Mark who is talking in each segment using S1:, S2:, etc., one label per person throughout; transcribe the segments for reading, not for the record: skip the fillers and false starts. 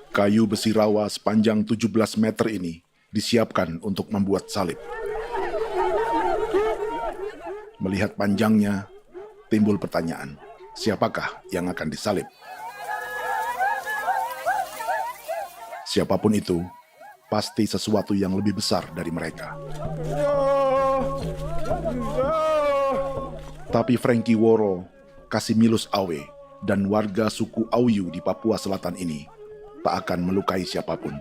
S1: Kayu besi rawa sepanjang 17 meter ini disiapkan untuk membuat salib. Melihat panjangnya, timbul pertanyaan, siapakah yang akan disalib? Siapapun itu, pasti sesuatu yang lebih besar dari mereka. Tapi Frankie Woro, Casimilus Awe, dan warga suku Auyu di Papua Selatan ini tak akan melukai siapapun.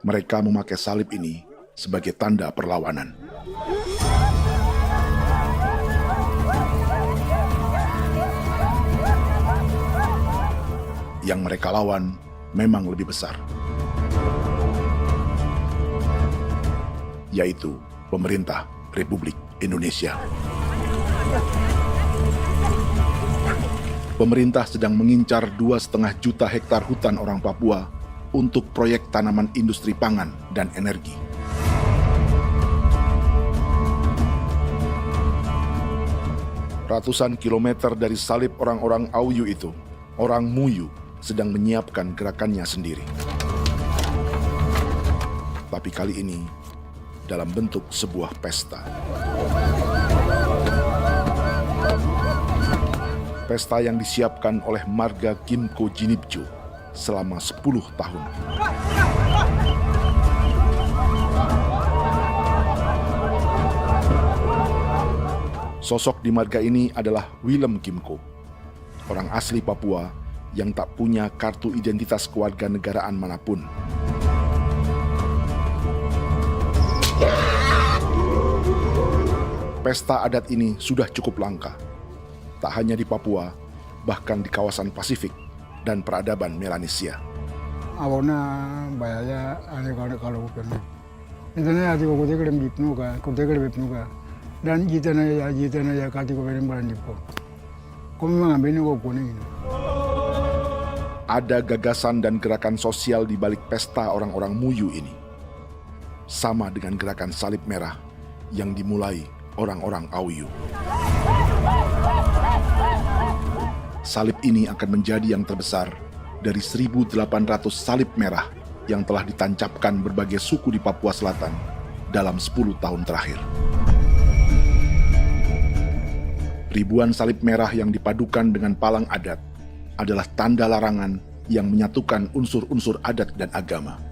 S1: Mereka memakai salib ini sebagai tanda perlawanan. Yang mereka lawan memang lebih besar, yaitu pemerintah Republik Indonesia. Pemerintah sedang mengincar 2,5 juta hektar hutan orang Papua untuk proyek tanaman industri pangan dan energi. Ratusan kilometer dari salib orang-orang Auyu itu, orang Muyu sedang menyiapkan gerakannya sendiri. Tapi kali ini dalam bentuk sebuah pesta. Pesta yang disiapkan oleh marga Kimco Jinipjo selama 10 tahun. Sosok di marga ini adalah Willem Kimco, orang asli Papua yang tak punya kartu identitas kewarganegaraan manapun. Pesta adat ini sudah cukup langka, tak hanya di Papua, bahkan di kawasan Pasifik dan peradaban Melanesia.
S2: Awalnya bayarnya aneh kalau bukan. Itu nih hati kau teker bipnuka, dan kita ya kati kau beri barang dipo. Kau memang ambil kau kuning.
S1: Ada gagasan dan gerakan sosial di balik pesta orang-orang Muyu ini. Sama dengan gerakan salib merah yang dimulai orang-orang Auyu. Salib ini akan menjadi yang terbesar dari 1.800 salib merah yang telah ditancapkan berbagai suku di Papua Selatan dalam 10 tahun terakhir. Ribuan salib merah yang dipadukan dengan palang adat adalah tanda larangan yang menyatukan unsur-unsur adat dan agama.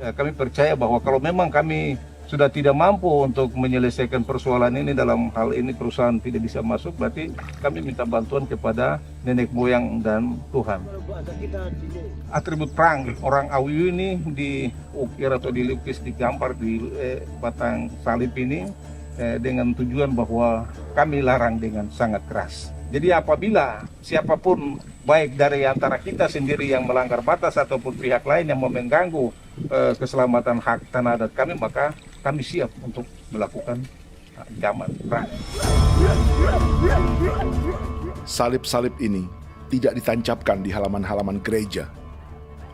S3: Kami percaya bahwa kalau memang kami sudah tidak mampu untuk menyelesaikan persoalan ini, dalam hal ini perusahaan tidak bisa masuk, berarti kami minta bantuan kepada nenek moyang dan Tuhan. Atribut perang orang Auyu ini diukir atau dilukis, digambar di batang salib ini dengan tujuan bahwa kami larang dengan sangat keras. Jadi apabila siapapun, baik dari antara kita sendiri yang melanggar batas ataupun pihak lain yang mau mengganggu keselamatan hak tanah adat kami, maka kami siap untuk melakukan ancaman perang.
S1: Salib-salib ini tidak ditancapkan di halaman-halaman gereja,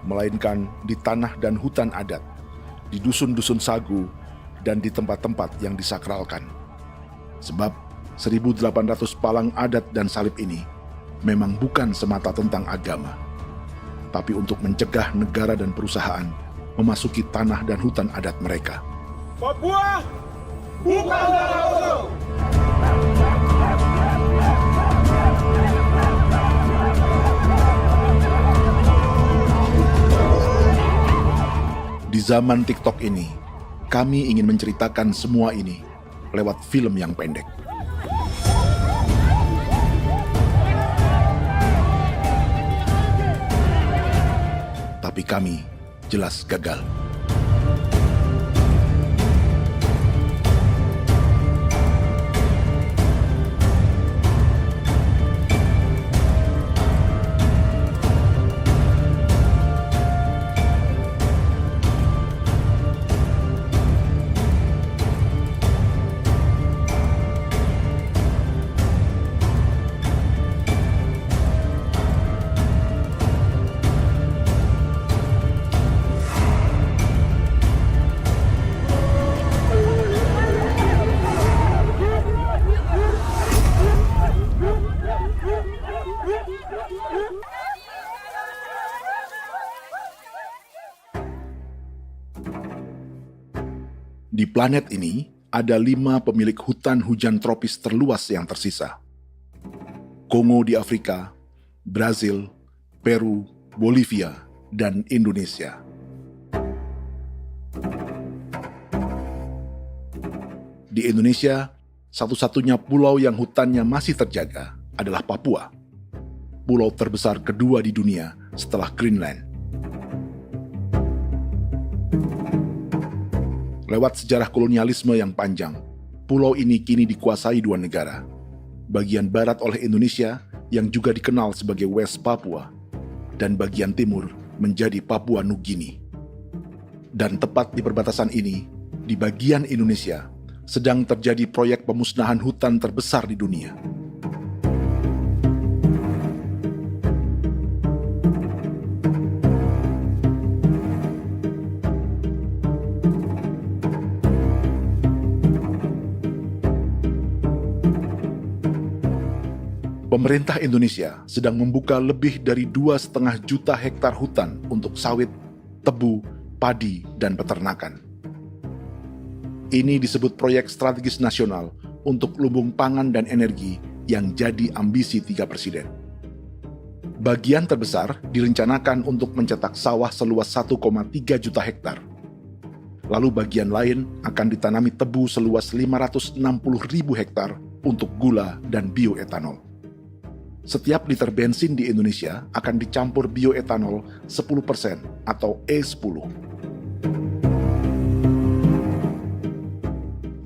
S1: melainkan di tanah dan hutan adat, di dusun-dusun sagu, dan di tempat-tempat yang disakralkan. Sebab 1.800 palang adat dan salib ini memang bukan semata tentang agama, tapi untuk mencegah negara dan perusahaan memasuki tanah dan hutan adat mereka.
S4: Papua bukan tanah kosong.
S1: Di zaman TikTok ini, kami ingin menceritakan semua ini lewat film yang pendek. Tapi kami jelas gagal. Di planet ini, ada 5 pemilik hutan hujan tropis terluas yang tersisa. Kongo di Afrika, Brazil, Peru, Bolivia, dan Indonesia. Di Indonesia, satu-satunya pulau yang hutannya masih terjaga adalah Papua, pulau terbesar kedua di dunia setelah Greenland. Lewat sejarah kolonialisme yang panjang, pulau ini kini dikuasai 2 negara. Bagian barat oleh Indonesia yang juga dikenal sebagai West Papua, dan bagian timur menjadi Papua Nugini. Dan tepat di perbatasan ini, di bagian Indonesia, sedang terjadi proyek pemusnahan hutan terbesar di dunia. Pemerintah Indonesia sedang membuka lebih dari 2,5 juta hektar hutan untuk sawit, tebu, padi, dan peternakan. Ini disebut proyek strategis nasional untuk lumbung pangan dan energi yang jadi ambisi 3 presiden. Bagian terbesar direncanakan untuk mencetak sawah seluas 1,3 juta hektar. Lalu bagian lain akan ditanami tebu seluas 560.000 hektar untuk gula dan bioetanol. Setiap liter bensin di Indonesia akan dicampur bioetanol 10% atau E10.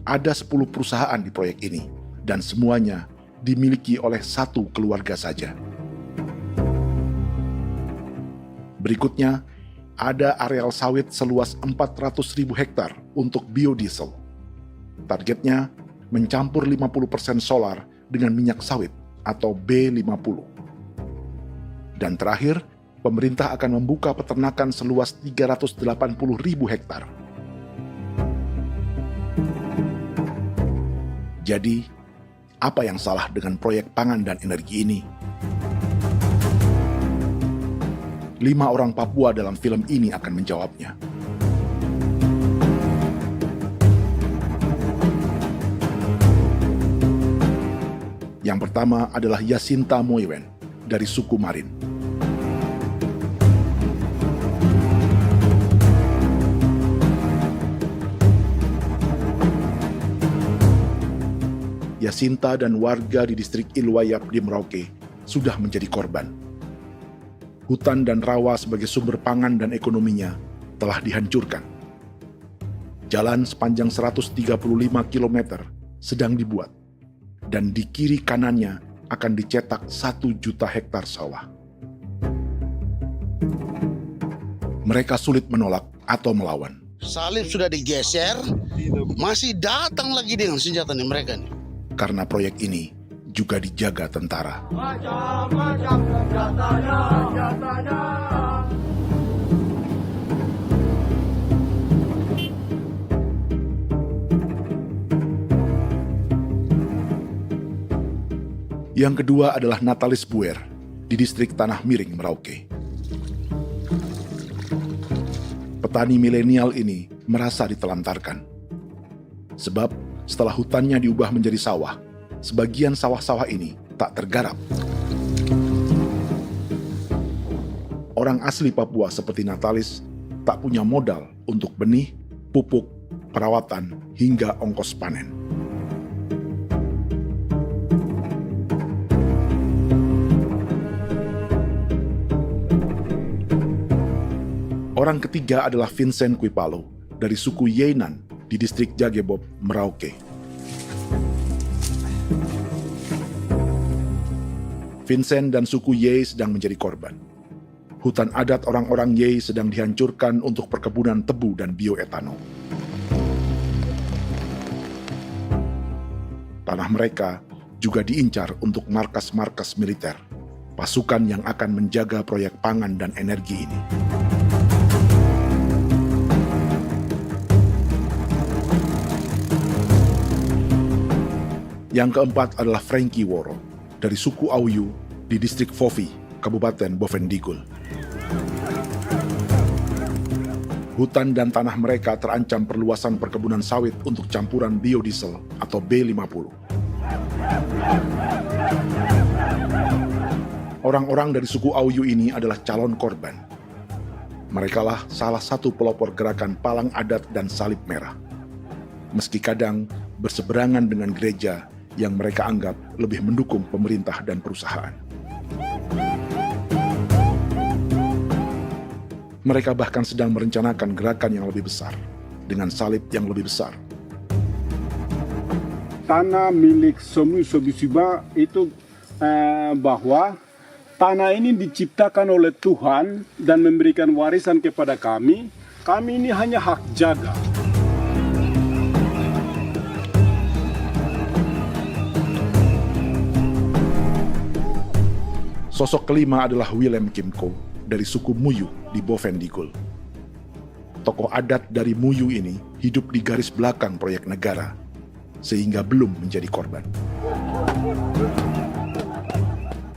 S1: Ada 10 perusahaan di proyek ini, dan semuanya dimiliki oleh 1 keluarga saja. Berikutnya, ada areal sawit seluas 400.000 hektar untuk biodiesel. Targetnya mencampur 50% solar dengan minyak sawit atau B50. Dan terakhir, pemerintah akan membuka peternakan seluas 380.000 hektar. Jadi, apa yang salah dengan proyek pangan dan energi ini? 5 orang Papua dalam film ini akan menjawabnya. Yang pertama adalah Yasinta Moiwen dari suku Marin. Yasinta dan warga di distrik Ilwayap di Merauke sudah menjadi korban. Hutan dan rawa sebagai sumber pangan dan ekonominya telah dihancurkan. Jalan sepanjang 135 km sedang dibuat, dan di kiri kanannya akan dicetak 1 juta hektar sawah. Mereka sulit menolak atau melawan.
S5: Salib sudah digeser, masih datang lagi dengan senjata mereka nih.
S1: Karena proyek ini juga dijaga tentara.
S4: Macam-macam senjatanya.
S1: Yang kedua adalah Natalis Buer di distrik Tanah Miring, Merauke. Petani milenial ini merasa ditelantarkan. Sebab setelah hutannya diubah menjadi sawah, sebagian sawah-sawah ini tak tergarap. Orang asli Papua seperti Natalis tak punya modal untuk benih, pupuk, perawatan, hingga ongkos panen. Orang ketiga adalah Vincent Kuipalo dari suku Yenan di distrik Jagebob, Merauke. Vincent dan suku Ye sedang menjadi korban. Hutan adat orang-orang Ye sedang dihancurkan untuk perkebunan tebu dan bioetanol. Tanah mereka juga diincar untuk markas-markas militer, pasukan yang akan menjaga proyek pangan dan energi ini. Yang keempat adalah Frankie Woro dari suku Auyu di distrik Fofi, Kabupaten Bovendigul. Hutan dan tanah mereka terancam perluasan perkebunan sawit untuk campuran biodiesel atau B50. Orang-orang dari suku Auyu ini adalah calon korban. Merekalah salah satu pelopor gerakan Palang Adat dan Salib Merah. Meski kadang berseberangan dengan gereja yang mereka anggap lebih mendukung pemerintah dan perusahaan. Mereka bahkan sedang merencanakan gerakan yang lebih besar, dengan salib yang lebih besar.
S6: Tanah milik Somu Sobisiba itu bahwa tanah ini diciptakan oleh Tuhan dan memberikan warisan kepada kami. Kami ini hanya hak jaga.
S1: Sosok kelima adalah Willem Kimco dari suku Muyu di Bovendigul. Tokoh adat dari Muyu ini hidup di garis belakang proyek negara, sehingga belum menjadi korban.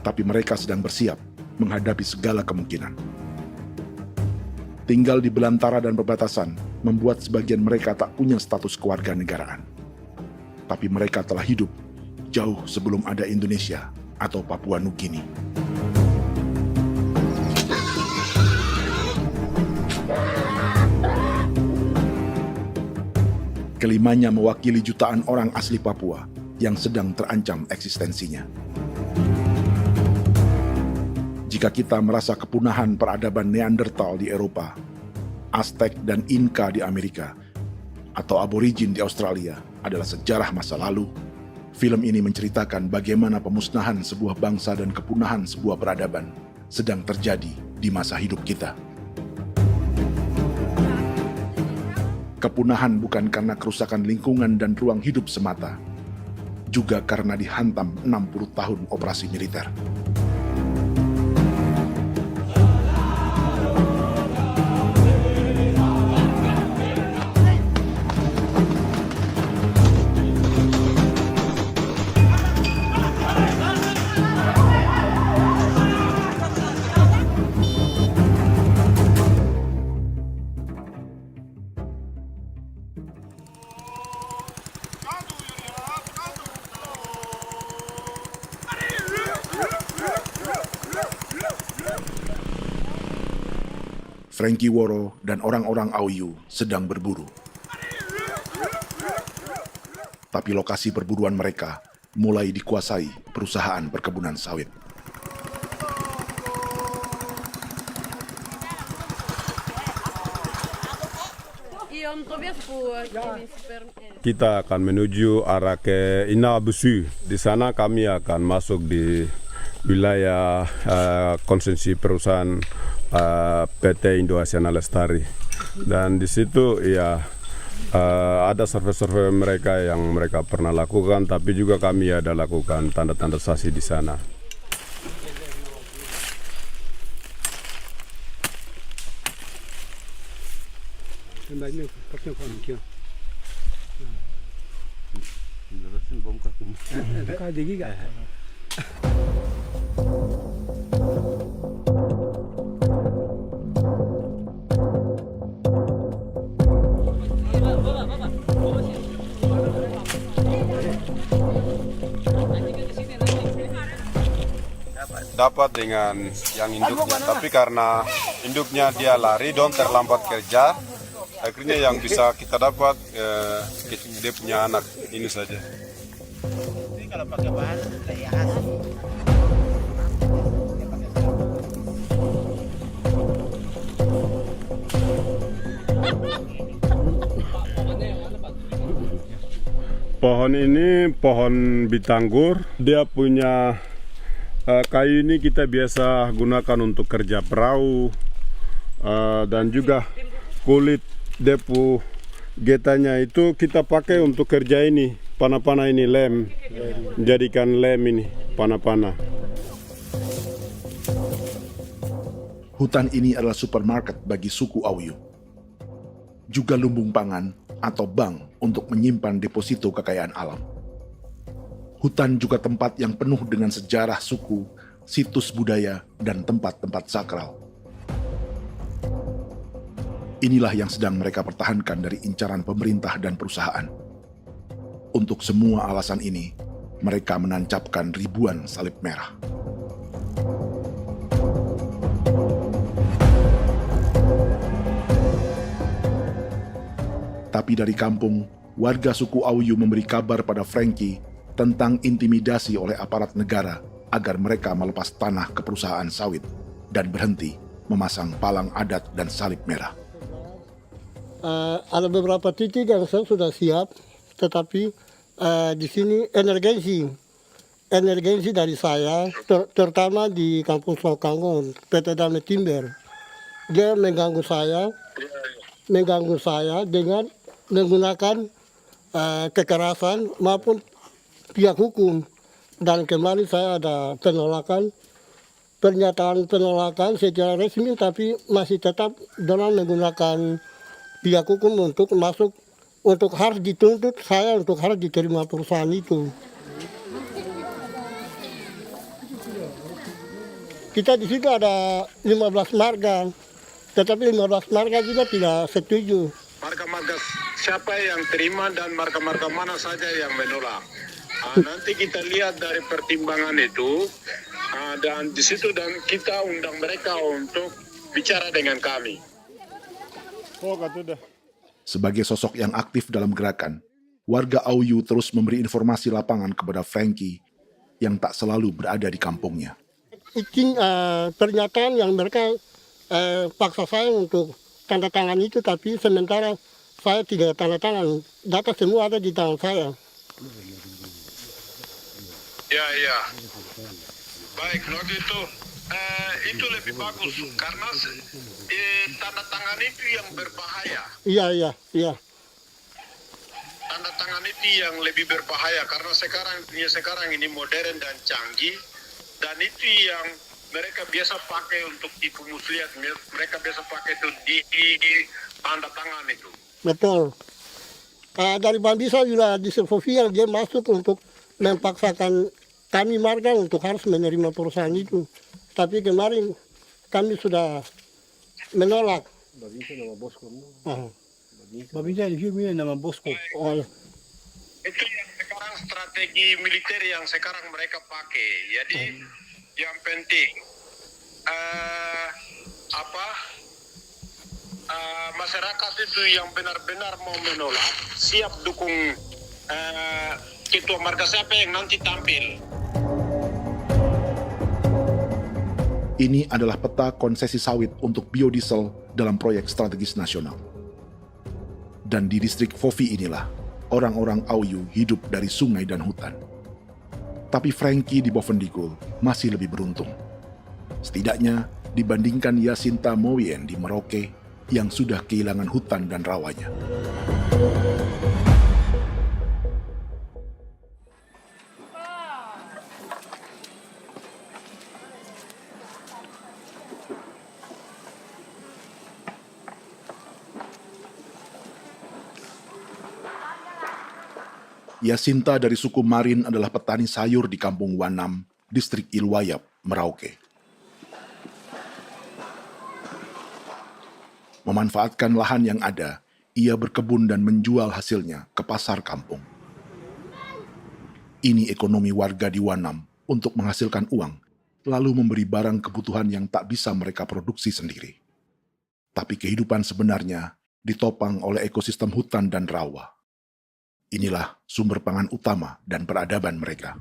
S1: Tapi mereka sedang bersiap menghadapi segala kemungkinan. Tinggal di belantara dan perbatasan membuat sebagian mereka tak punya status kewarganegaraan. Tapi mereka telah hidup jauh sebelum ada Indonesia atau Papua Nugini. Kelimanya mewakili jutaan orang asli Papua yang sedang terancam eksistensinya. Jika kita merasa kepunahan peradaban Neanderthal di Eropa, Aztec dan Inca di Amerika, atau aborigin di Australia adalah sejarah masa lalu, film ini menceritakan bagaimana pemusnahan sebuah bangsa dan kepunahan sebuah peradaban sedang terjadi di masa hidup kita. Kepunahan bukan karena kerusakan lingkungan dan ruang hidup semata, juga karena dihantam 60 tahun operasi militer. Frankie Woro dan orang-orang Auyu sedang berburu. Tapi lokasi perburuan mereka mulai dikuasai perusahaan perkebunan sawit.
S7: Kita akan menuju arah ke Inabusu. Di sana kami akan masuk di wilayah konsesi perusahaan PT Indo Asiana Lestari, dan di situ ya ada survei-survei mereka yang mereka pernah lakukan, tapi juga kami ada lakukan tanda-tanda sasi di sana. Dapat dengan yang induknya, tapi karena induknya dia lari dan terlambat kerja, akhirnya yang bisa kita dapat dia punya anak ini saja. Kalau pakai bahan kayak pohon ini pohon bitanggur, dia punya kayu ini kita biasa gunakan untuk kerja perahu, dan juga kulit depu getanya itu kita pakai untuk kerja ini, panah-panah ini lem, jadikan lem ini panah-panah.
S1: Hutan ini adalah supermarket bagi suku Auyu. Juga lumbung pangan atau bank untuk menyimpan deposito kekayaan alam. Hutan juga tempat yang penuh dengan sejarah suku, situs budaya, dan tempat-tempat sakral. Inilah yang sedang mereka pertahankan dari incaran pemerintah dan perusahaan. Untuk semua alasan ini, mereka menancapkan ribuan salib merah. Tapi dari kampung, warga suku Auyu memberi kabar pada Frankie tentang intimidasi oleh aparat negara agar mereka melepas tanah ke perusahaan sawit dan berhenti memasang palang adat dan salib merah.
S8: Ada beberapa titik yang saya sudah siap, tetapi di sini emergensi dari saya, terutama di Kampung Sokangon, PT Damai Timber. Dia mengganggu saya dengan menggunakan kekerasan maupun pihak hukum. Dan kemarin saya ada pernyataan penolakan secara resmi, tapi masih tetap dengan menggunakan pihak hukum untuk masuk, untuk harus dituntut saya untuk harus diterima perusahaan itu. Kita di situ ada 15 marga, tetapi 15 marga juga tidak setuju.
S9: Marga-marga siapa yang terima dan marga-marga mana saja yang menolak. Nanti kita lihat dari pertimbangan itu, dan di situ dan kita undang mereka untuk bicara dengan kami.
S1: Sebagai sosok yang aktif dalam gerakan, warga Auyu terus memberi informasi lapangan kepada Frankie yang tak selalu berada di kampungnya.
S8: Izin pernyataan yang mereka paksa saya untuk tanda tangan itu, tapi sementara saya tidak tanda tangan. Data semua ada di tangan saya.
S9: Ya. Baik, kalau gitu itu lebih bagus karena tanda tangan itu yang berbahaya.
S8: Iya.
S9: Tanda tangan itu yang lebih berbahaya karena sekarang ini modern dan canggih, dan itu yang mereka biasa pakai untuk tipu muslihat. Mereka biasa pakai itu di tanda tangan itu.
S8: Betul. Dari Bambisa juga di Sofia dia masuk untuk memaksakan kami marga untuk harus menerima perusahaan itu. Tapi kemarin kami sudah menolak.
S10: Babisa nama bosku.
S2: Babisa ini nama bosku.
S8: Oh, ya.
S9: Itu yang sekarang strategi militer yang sekarang mereka pakai. Jadi yang penting masyarakat itu yang benar-benar mau menolak, siap dukung ketua marga siapa yang nanti tampil.
S1: Ini adalah peta konsesi sawit untuk biodiesel dalam proyek strategis nasional. Dan di distrik Fofi inilah, orang-orang Auyu hidup dari sungai dan hutan. Tapi Frankie di Bovendigul masih lebih beruntung. Setidaknya dibandingkan Yasinta Mowien di Merauke yang sudah kehilangan hutan dan rawanya. Yasinta dari suku Marin adalah petani sayur di Kampung Wanam, distrik Ilwayap, Merauke. Memanfaatkan lahan yang ada, ia berkebun dan menjual hasilnya ke pasar kampung. Ini ekonomi warga di Wanam untuk menghasilkan uang, lalu memberi barang kebutuhan yang tak bisa mereka produksi sendiri. Tapi kehidupan sebenarnya ditopang oleh ekosistem hutan dan rawa. Inilah sumber pangan utama dan peradaban mereka.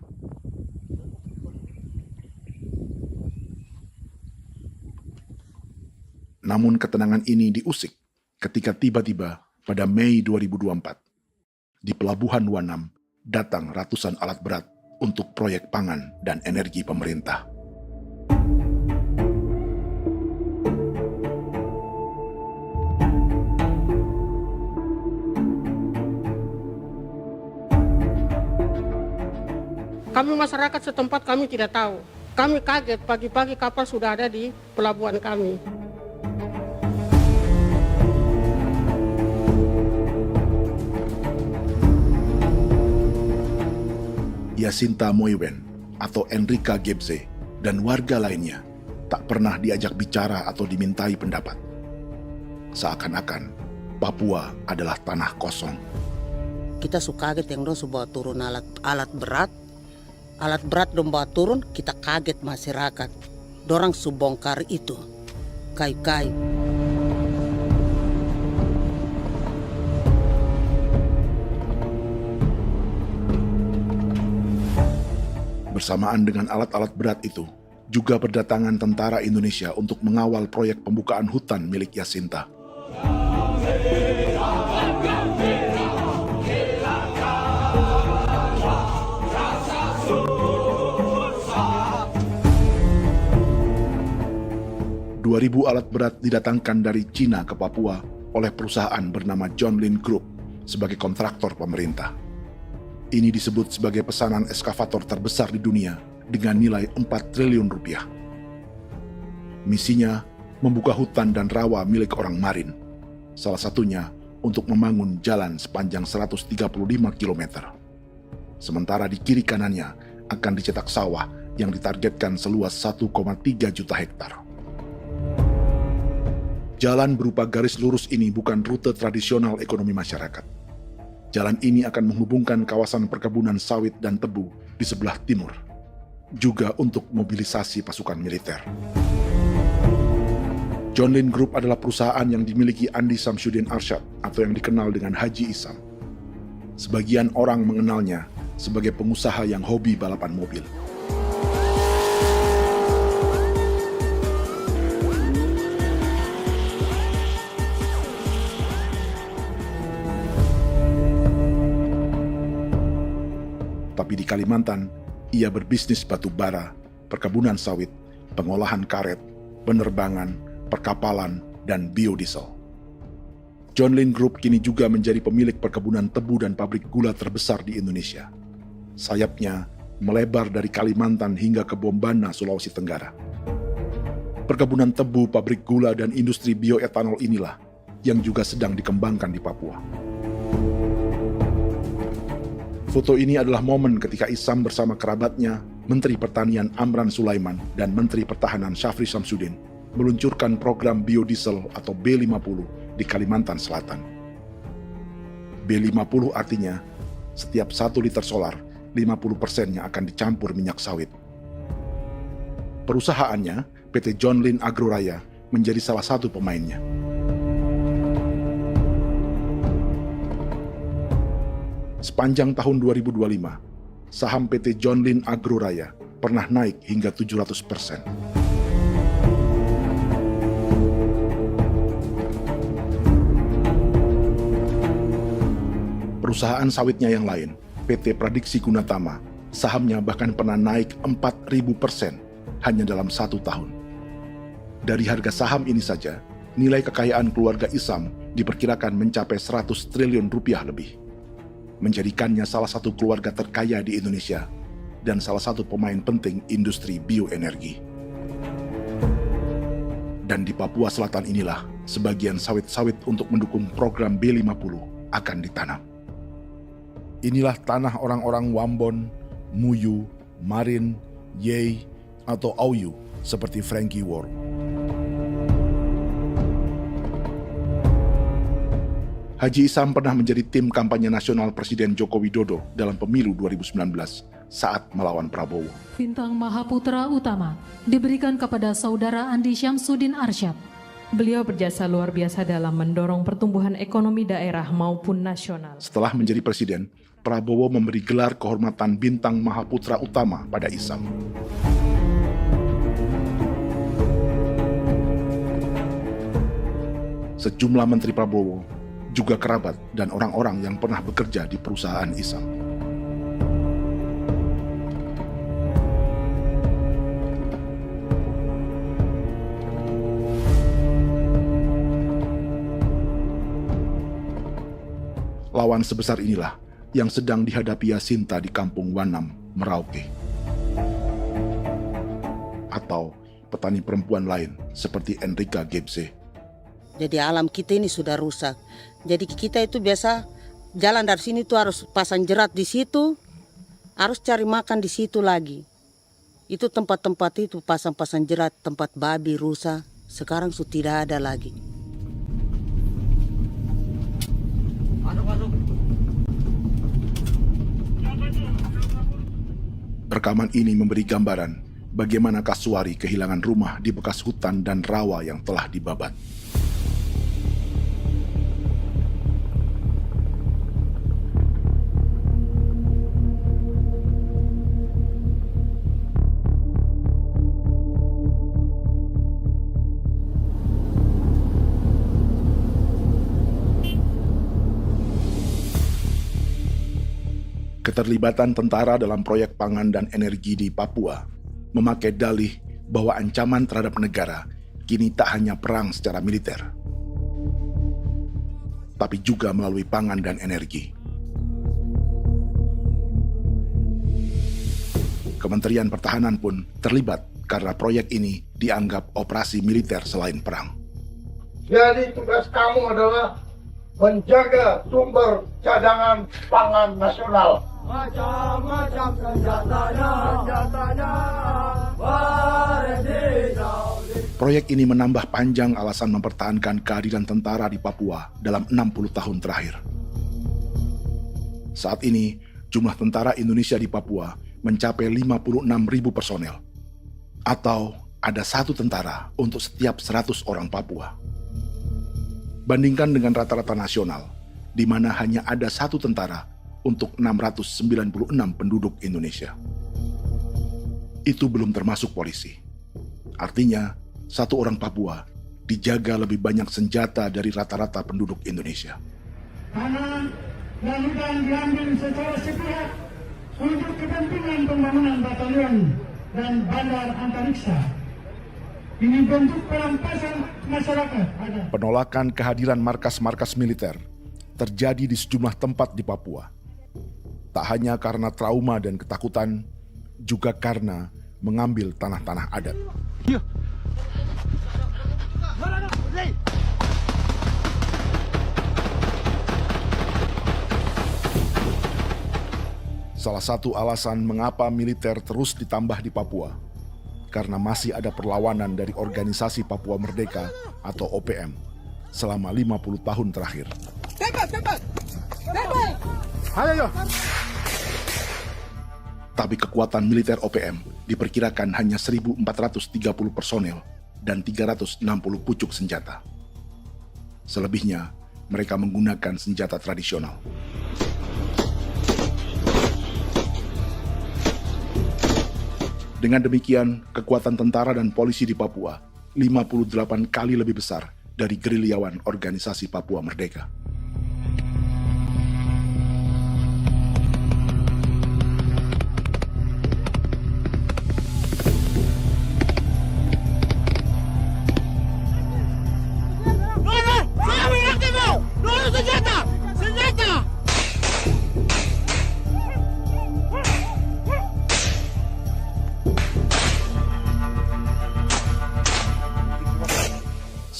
S1: Namun ketenangan ini diusik ketika tiba-tiba pada Mei 2024, di Pelabuhan Wanam datang ratusan alat berat untuk proyek pangan dan energi pemerintah.
S8: Kami masyarakat setempat kami tidak tahu. Kami kaget pagi-pagi kapal sudah ada di pelabuhan kami.
S1: Yasinta Mowien atau Enrika Gebze dan warga lainnya tak pernah diajak bicara atau dimintai pendapat. Seakan-akan Papua adalah tanah kosong.
S10: Kita suka kaget yang dong bawa turun alat berat dong bawa turun, kita kaget masyarakat. Dorang subongkar itu kayu-kayu.
S1: Bersamaan dengan alat-alat berat itu, juga berdatangan tentara Indonesia untuk mengawal proyek pembukaan hutan milik Jacinta. Ribu alat berat didatangkan dari Cina ke Papua oleh perusahaan bernama John Lin Group sebagai kontraktor pemerintah. Ini disebut sebagai pesanan eskavator terbesar di dunia dengan nilai 4 triliun rupiah. Misinya membuka hutan dan rawa milik orang Marin, salah satunya untuk membangun jalan sepanjang 135 km. Sementara di kiri kanannya akan dicetak sawah yang ditargetkan seluas 1,3 juta hektar. Jalan berupa garis lurus ini bukan rute tradisional ekonomi masyarakat. Jalan ini akan menghubungkan kawasan perkebunan sawit dan tebu di sebelah timur, juga untuk mobilisasi pasukan militer. John Lin Group adalah perusahaan yang dimiliki Andi Samsudin Arsyad atau yang dikenal dengan Haji Isam. Sebagian orang mengenalnya sebagai pengusaha yang hobi balapan mobil. Tapi di Kalimantan, ia berbisnis batu bara, perkebunan sawit, pengolahan karet, penerbangan, perkapalan, dan biodiesel. John Lin Group kini juga menjadi pemilik perkebunan tebu dan pabrik gula terbesar di Indonesia. Sayapnya melebar dari Kalimantan hingga ke Bombana, Sulawesi Tenggara. Perkebunan tebu, pabrik gula, dan industri bioetanol inilah yang juga sedang dikembangkan di Papua. Foto ini adalah momen ketika Isam bersama kerabatnya, Menteri Pertanian Amran Sulaiman dan Menteri Pertahanan Syafri Samsudin meluncurkan program biodiesel atau B50 di Kalimantan Selatan. B50 artinya setiap 1 liter solar, 50%-nya akan dicampur minyak sawit. Perusahaannya, PT John Lin Agroraya, menjadi salah satu pemainnya. Sepanjang tahun 2025, saham PT John Lin Agroraya pernah naik hingga 700%. Perusahaan sawitnya yang lain, PT Pradiksi Gunatama, sahamnya bahkan pernah naik 4.000% hanya dalam 1 tahun. Dari harga saham ini saja, nilai kekayaan keluarga Isam diperkirakan mencapai 100 triliun rupiah lebih, menjadikannya salah satu keluarga terkaya di Indonesia dan salah satu pemain penting industri bioenergi. Dan di Papua Selatan inilah sebagian sawit-sawit untuk mendukung program B50 akan ditanam. Inilah tanah orang-orang Wambon, Muyu, Marin, Yei, atau Auyu seperti Frankie Ward. Haji Isam pernah menjadi tim kampanye nasional Presiden Joko Widodo dalam pemilu 2019 saat melawan Prabowo.
S11: Bintang Mahaputra Utama diberikan kepada Saudara Andi Syamsuddin Arsyad. Beliau berjasa luar biasa dalam mendorong pertumbuhan ekonomi daerah maupun nasional.
S1: Setelah menjadi presiden, Prabowo memberi gelar kehormatan Bintang Mahaputra Utama pada Isam. Sejumlah menteri Prabowo, juga kerabat dan orang-orang yang pernah bekerja di perusahaan Isam. Lawan sebesar inilah yang sedang dihadapi Jacinta di kampung Wanam, Merauke. Atau petani perempuan lain seperti Enrika Gebse.
S10: Jadi alam kita ini sudah rusak. Jadi kita itu biasa jalan dari sini tuh harus pasang jerat di situ, harus cari makan di situ lagi. Itu tempat-tempat itu pasang-pasang jerat, tempat babi, rusa, sekarang sudah tidak ada lagi.
S1: Rekaman ini memberi gambaran bagaimana Kasuari kehilangan rumah di bekas hutan dan rawa yang telah dibabat. Keterlibatan tentara dalam proyek pangan dan energi di Papua memakai dalih bahwa ancaman terhadap negara kini tak hanya perang secara militer, tapi juga melalui pangan dan energi. Kementerian Pertahanan pun terlibat karena proyek ini dianggap operasi militer selain perang.
S4: Jadi tugas kamu adalah menjaga sumber cadangan pangan nasional. Macam-macam senjatanya,
S1: Proyek ini menambah panjang alasan mempertahankan kehadiran tentara di Papua dalam 60 tahun terakhir. Saat ini, jumlah tentara Indonesia di Papua mencapai 56.000 personel, atau ada 1 tentara untuk setiap 100 orang Papua. Bandingkan dengan rata-rata nasional, di mana hanya ada 1 tentara untuk 696 penduduk Indonesia. Itu belum termasuk polisi. Artinya, 1 orang Papua dijaga lebih banyak senjata dari rata-rata penduduk Indonesia.
S2: Tanah dan hutan diambil secara sepihak untuk kepentingan pembangunan batalion dan bandar antariksa. Ini bentuk perampasan masyarakat.
S1: Penolakan kehadiran markas-markas militer terjadi di sejumlah tempat di Papua. Tak hanya karena trauma dan ketakutan, juga karena mengambil tanah-tanah adat. Salah satu alasan mengapa militer terus ditambah di Papua, karena masih ada perlawanan dari Organisasi Papua Merdeka atau OPM selama 50 tahun terakhir. Tapi kekuatan militer OPM diperkirakan hanya 1.430 personel dan 360 pucuk senjata. Selebihnya, mereka menggunakan senjata tradisional. Dengan demikian, kekuatan tentara dan polisi di Papua 58 kali lebih besar dari gerilyawan Organisasi Papua Merdeka.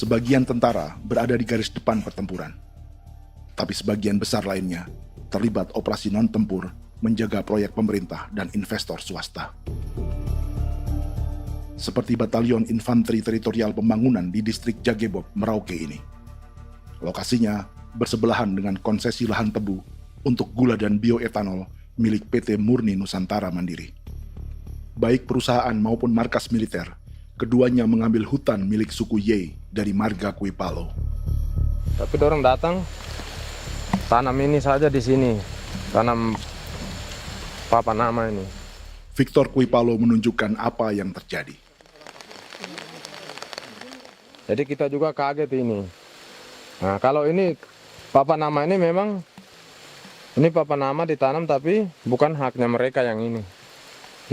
S1: Sebagian tentara berada di garis depan pertempuran, tapi sebagian besar lainnya terlibat operasi non-tempur menjaga proyek pemerintah dan investor swasta. Seperti Batalion Infanteri Teritorial Pembangunan di distrik Jagebob, Merauke ini. Lokasinya bersebelahan dengan konsesi lahan tebu untuk gula dan bioetanol milik PT Murni Nusantara Mandiri. Baik perusahaan maupun markas militer, keduanya mengambil hutan milik suku Ye dari marga Kuipalo.
S12: Tapi orang datang tanam ini saja di sini, tanam papan nama ini.
S1: Victor Kuipalo menunjukkan apa yang terjadi.
S12: Jadi kita juga kaget ini. Nah, kalau ini papan nama ini memang ini papan nama ditanam tapi bukan haknya mereka yang ini.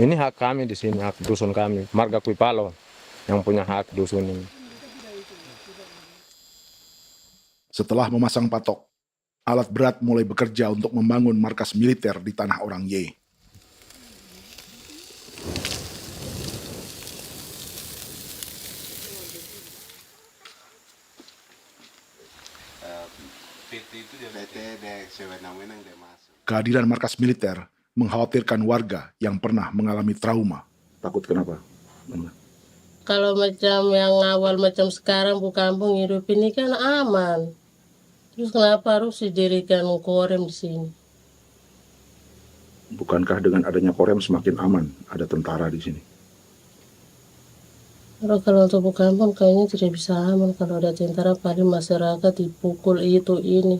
S12: Ini hak kami di sini, hak dusun kami, marga Kuipalo yang punya hak dusun ini.
S1: Setelah memasang patok, alat berat mulai bekerja untuk membangun markas militer di tanah orang Ye. Kehadiran markas militer mengkhawatirkan warga yang pernah mengalami trauma. Takut kenapa?
S10: Kalau macam yang awal macam sekarang bu kampung hidup ini kan aman. Terus kenapa harus didirikan korem di sini?
S1: Bukankah dengan adanya Korem semakin aman ada tentara di sini?
S10: Kalau untuk kampung kayaknya tidak bisa aman kalau ada tentara, paling masyarakat dipukul itu ini.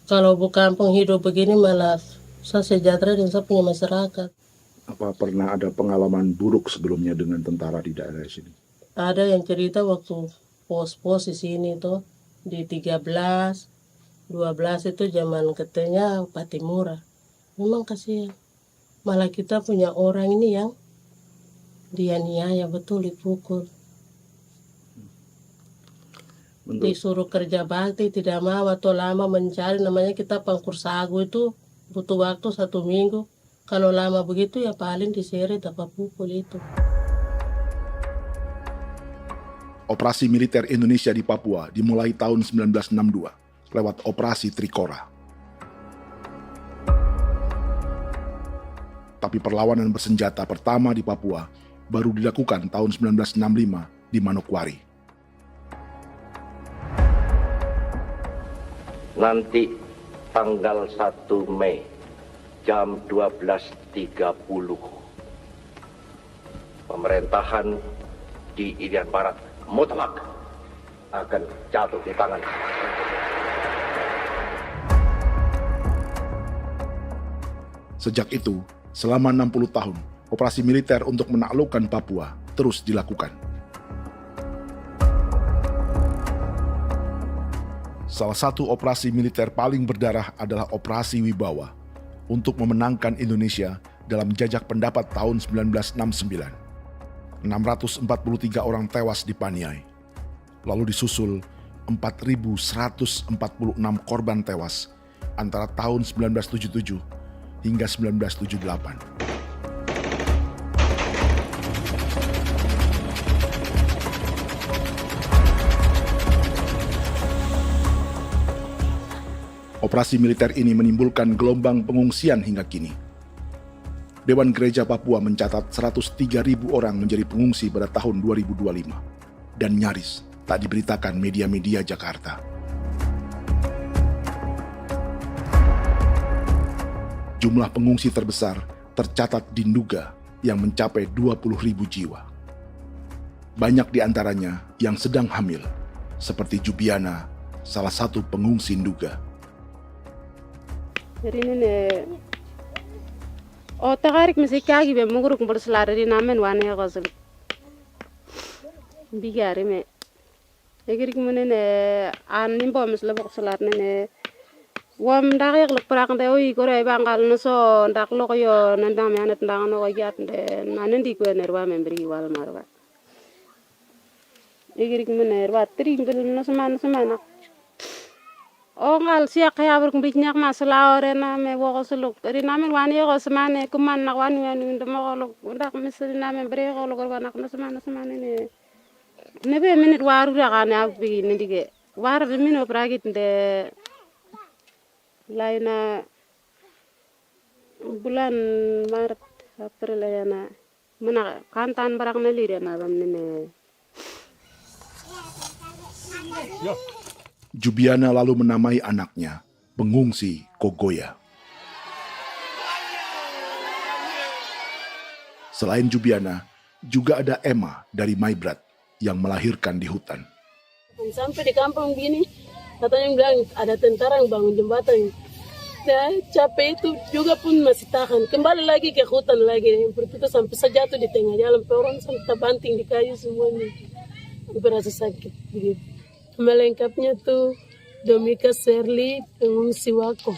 S10: Kalau kampung hidup begini malah saya sejahtera dan saya punya masyarakat.
S1: Apa pernah ada pengalaman buruk sebelumnya dengan tentara di daerah sini?
S10: Ada yang cerita waktu pos-pos di sini tuh di 13, 12 itu zaman katanya Patimura. Memang kasihan. Malah kita punya orang ini yang dia niaya betul dipukul. Disuruh kerja bakti tidak mau atau lama mencari, namanya kita pangkur sagu itu butuh waktu 1 minggu. Kalau lama begitu ya paling diseret apa pukul itu.
S1: Operasi militer Indonesia di Papua dimulai tahun 1962 lewat Operasi Trikora. Tapi perlawanan bersenjata pertama di Papua baru dilakukan tahun 1965 di Manokwari.
S13: Nanti tanggal 1 Mei jam 12.30 pemerintahan di Irian Barat mutlak akan jatuh di tangan.
S1: Sejak itu, selama 60 tahun, operasi militer untuk menaklukkan Papua terus dilakukan. Salah satu operasi militer paling berdarah adalah Operasi Wibawa untuk memenangkan Indonesia dalam jajak pendapat tahun 1969. 643 orang tewas di Paniai. Lalu disusul 4.146 korban tewas antara tahun 1977 hingga 1978. Operasi militer ini menimbulkan gelombang pengungsian hingga kini. Dewan Gereja Papua mencatat 103.000 orang menjadi pengungsi pada tahun 2025 dan nyaris tak diberitakan media-media Jakarta. Jumlah pengungsi terbesar tercatat di Nduga yang mencapai 20.000 jiwa. Banyak di antaranya yang sedang hamil, seperti Jubiana, salah satu pengungsi Nduga.
S14: Jadi ini tagarik mesti kagi be muguruk berselari di namen wane gosel bigari me egirik munene an nimbo misle berselar nene wam dagek lek prak de oyi kore bangal no so ndak loko yo nandam yanet ndang no gat de nanen di ko nerwa membri wal marwa egirik munene wa tri ngel no semana ngal siya kaya berkumpit nyak masalah orena me wokosuluk ri namen wani ko semane kuman nak wani ndemo kolok ndak misri namen bre kolok wanak no semana ne be minit waru ra kan abi ni dige war de mino pragit de laina bulan Maret April yana mana kantan barang na lire na bam ne
S1: Jubiana lalu menamai anaknya Pengungsi Kogoya. Selain Jubiana, juga ada Emma dari Maibrat yang melahirkan di hutan.
S15: Sampai di kampung gini, katanya bilang ada tentara yang bangun jembatan. Ya, capek itu juga pun masih tahan. Kembali lagi ke hutan lagi. Itu sampai saya jatuh di tengah jalan. Orang sampai terbanting di kayu semuanya. Berasa sakit begitu. Melengkapnya tuh Domika Serli, pengungsi Wako.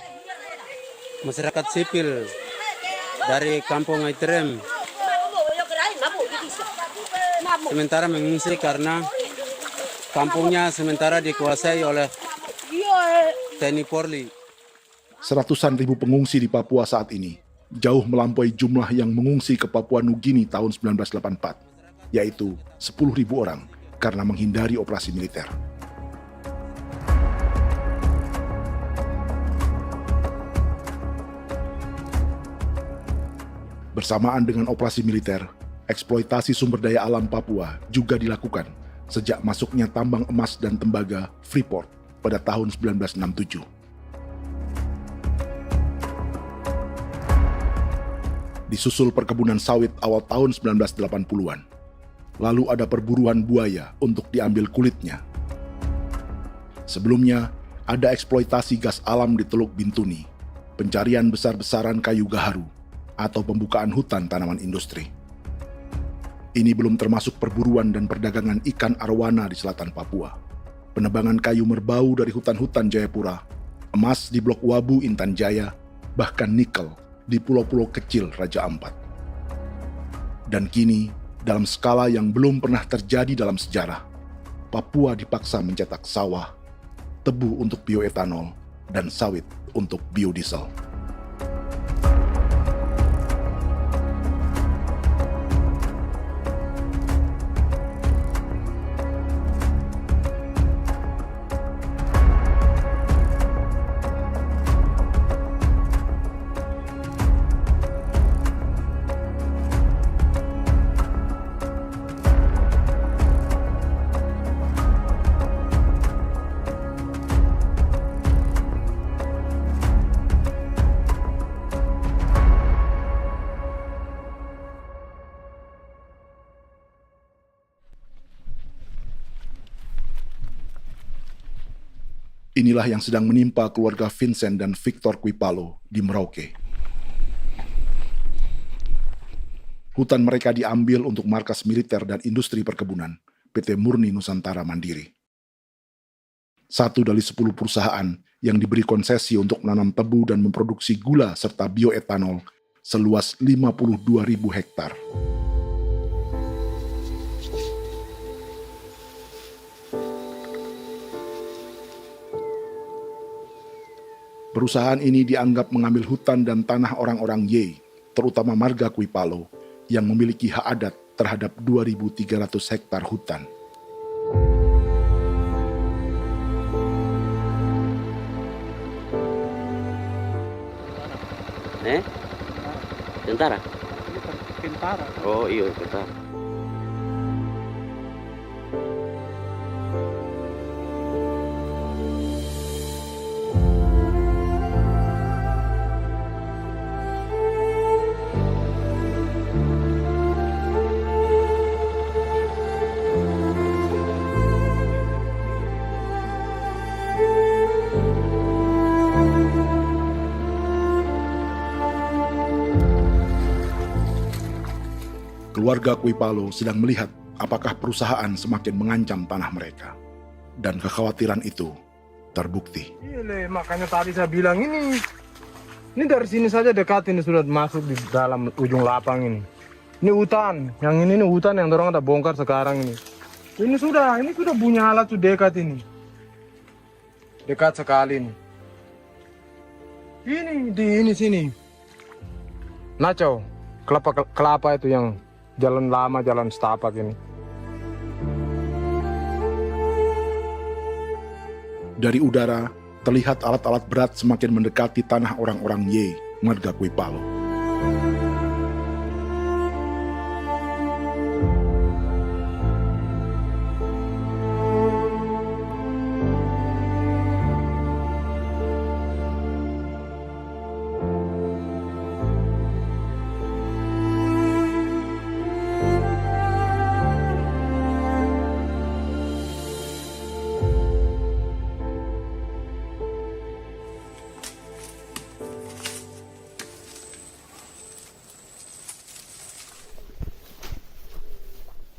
S16: Masyarakat sipil dari Kampung Aitrem sementara mengungsi karena kampungnya sementara dikuasai oleh TNI Polri.
S1: Seratusan ribu pengungsi di Papua saat ini jauh melampaui jumlah yang mengungsi ke Papua Nugini tahun 1984, yaitu 10.000 orang karena menghindari operasi militer. Bersamaan dengan operasi militer, eksploitasi sumber daya alam Papua juga dilakukan sejak masuknya tambang emas dan tembaga Freeport pada tahun 1967. Disusul perkebunan sawit awal tahun 1980-an. Lalu ada perburuan buaya untuk diambil kulitnya. Sebelumnya, ada eksploitasi gas alam di Teluk Bintuni, pencarian besar-besaran kayu gaharu, atau pembukaan hutan tanaman industri. Ini belum termasuk perburuan dan perdagangan ikan arwana di selatan Papua, penebangan kayu merbau dari hutan-hutan Jayapura, emas di Blok Wabu Intan Jaya, bahkan nikel di pulau-pulau kecil Raja Ampat. Dan kini, dalam skala yang belum pernah terjadi dalam sejarah, Papua dipaksa mencetak sawah, tebu untuk bioetanol, dan sawit untuk biodiesel. Inilah yang sedang menimpa keluarga Vincent dan Victor Kuipalo di Merauke. Hutan mereka diambil untuk markas militer dan industri perkebunan, PT Murni Nusantara Mandiri. 1 dari 10 perusahaan yang diberi konsesi untuk menanam tebu dan memproduksi gula serta bioetanol seluas 52.000 hektar. Perusahaan ini dianggap mengambil hutan dan tanah orang-orang Ye, terutama marga Kuipalo, yang memiliki hak adat terhadap 2.300 hektar hutan.
S17: Tentara?
S18: Tentara.
S17: Oh iya, tentara.
S1: Keluarga Kuipalo sedang melihat apakah perusahaan semakin mengancam tanah mereka. Dan kekhawatiran itu terbukti.
S12: Iya, makanya tadi saya bilang ini dari sini saja dekat ini sudah masuk di dalam ujung lapang ini. Ini hutan, yang ini hutan yang dorong ada bongkar sekarang ini. Ini sudah punya alat tuh dekat ini. Dekat sekali ini. Ini di sini. Nacau, kelapa itu yang jalan lama, jalan setapak ini.
S1: Dari udara, terlihat alat-alat berat semakin mendekati tanah orang-orang Ye, marga Kuipalo.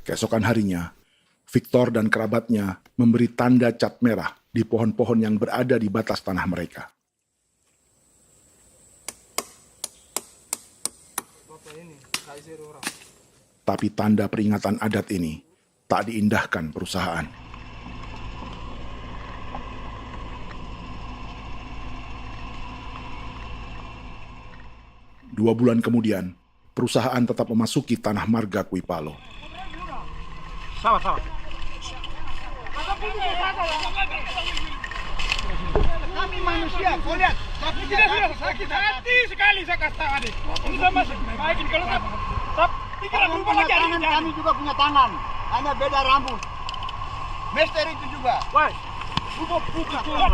S1: Keesokan harinya, Victor dan kerabatnya memberi tanda cat merah di pohon-pohon yang berada di batas tanah mereka. Tapi tanda peringatan adat ini tak diindahkan perusahaan. Dua bulan kemudian, perusahaan tetap memasuki tanah marga Kuipalo.
S18: Sama. Kami manusia, kau lihat. Tapi tidak sudah sakit hati sekali saya kata adik. Ini sama baik kalau pikiran berubah lagi. Kami juga punya tangan, hanya beda rambut. Mister itu juga. Wah, buka. Tidak.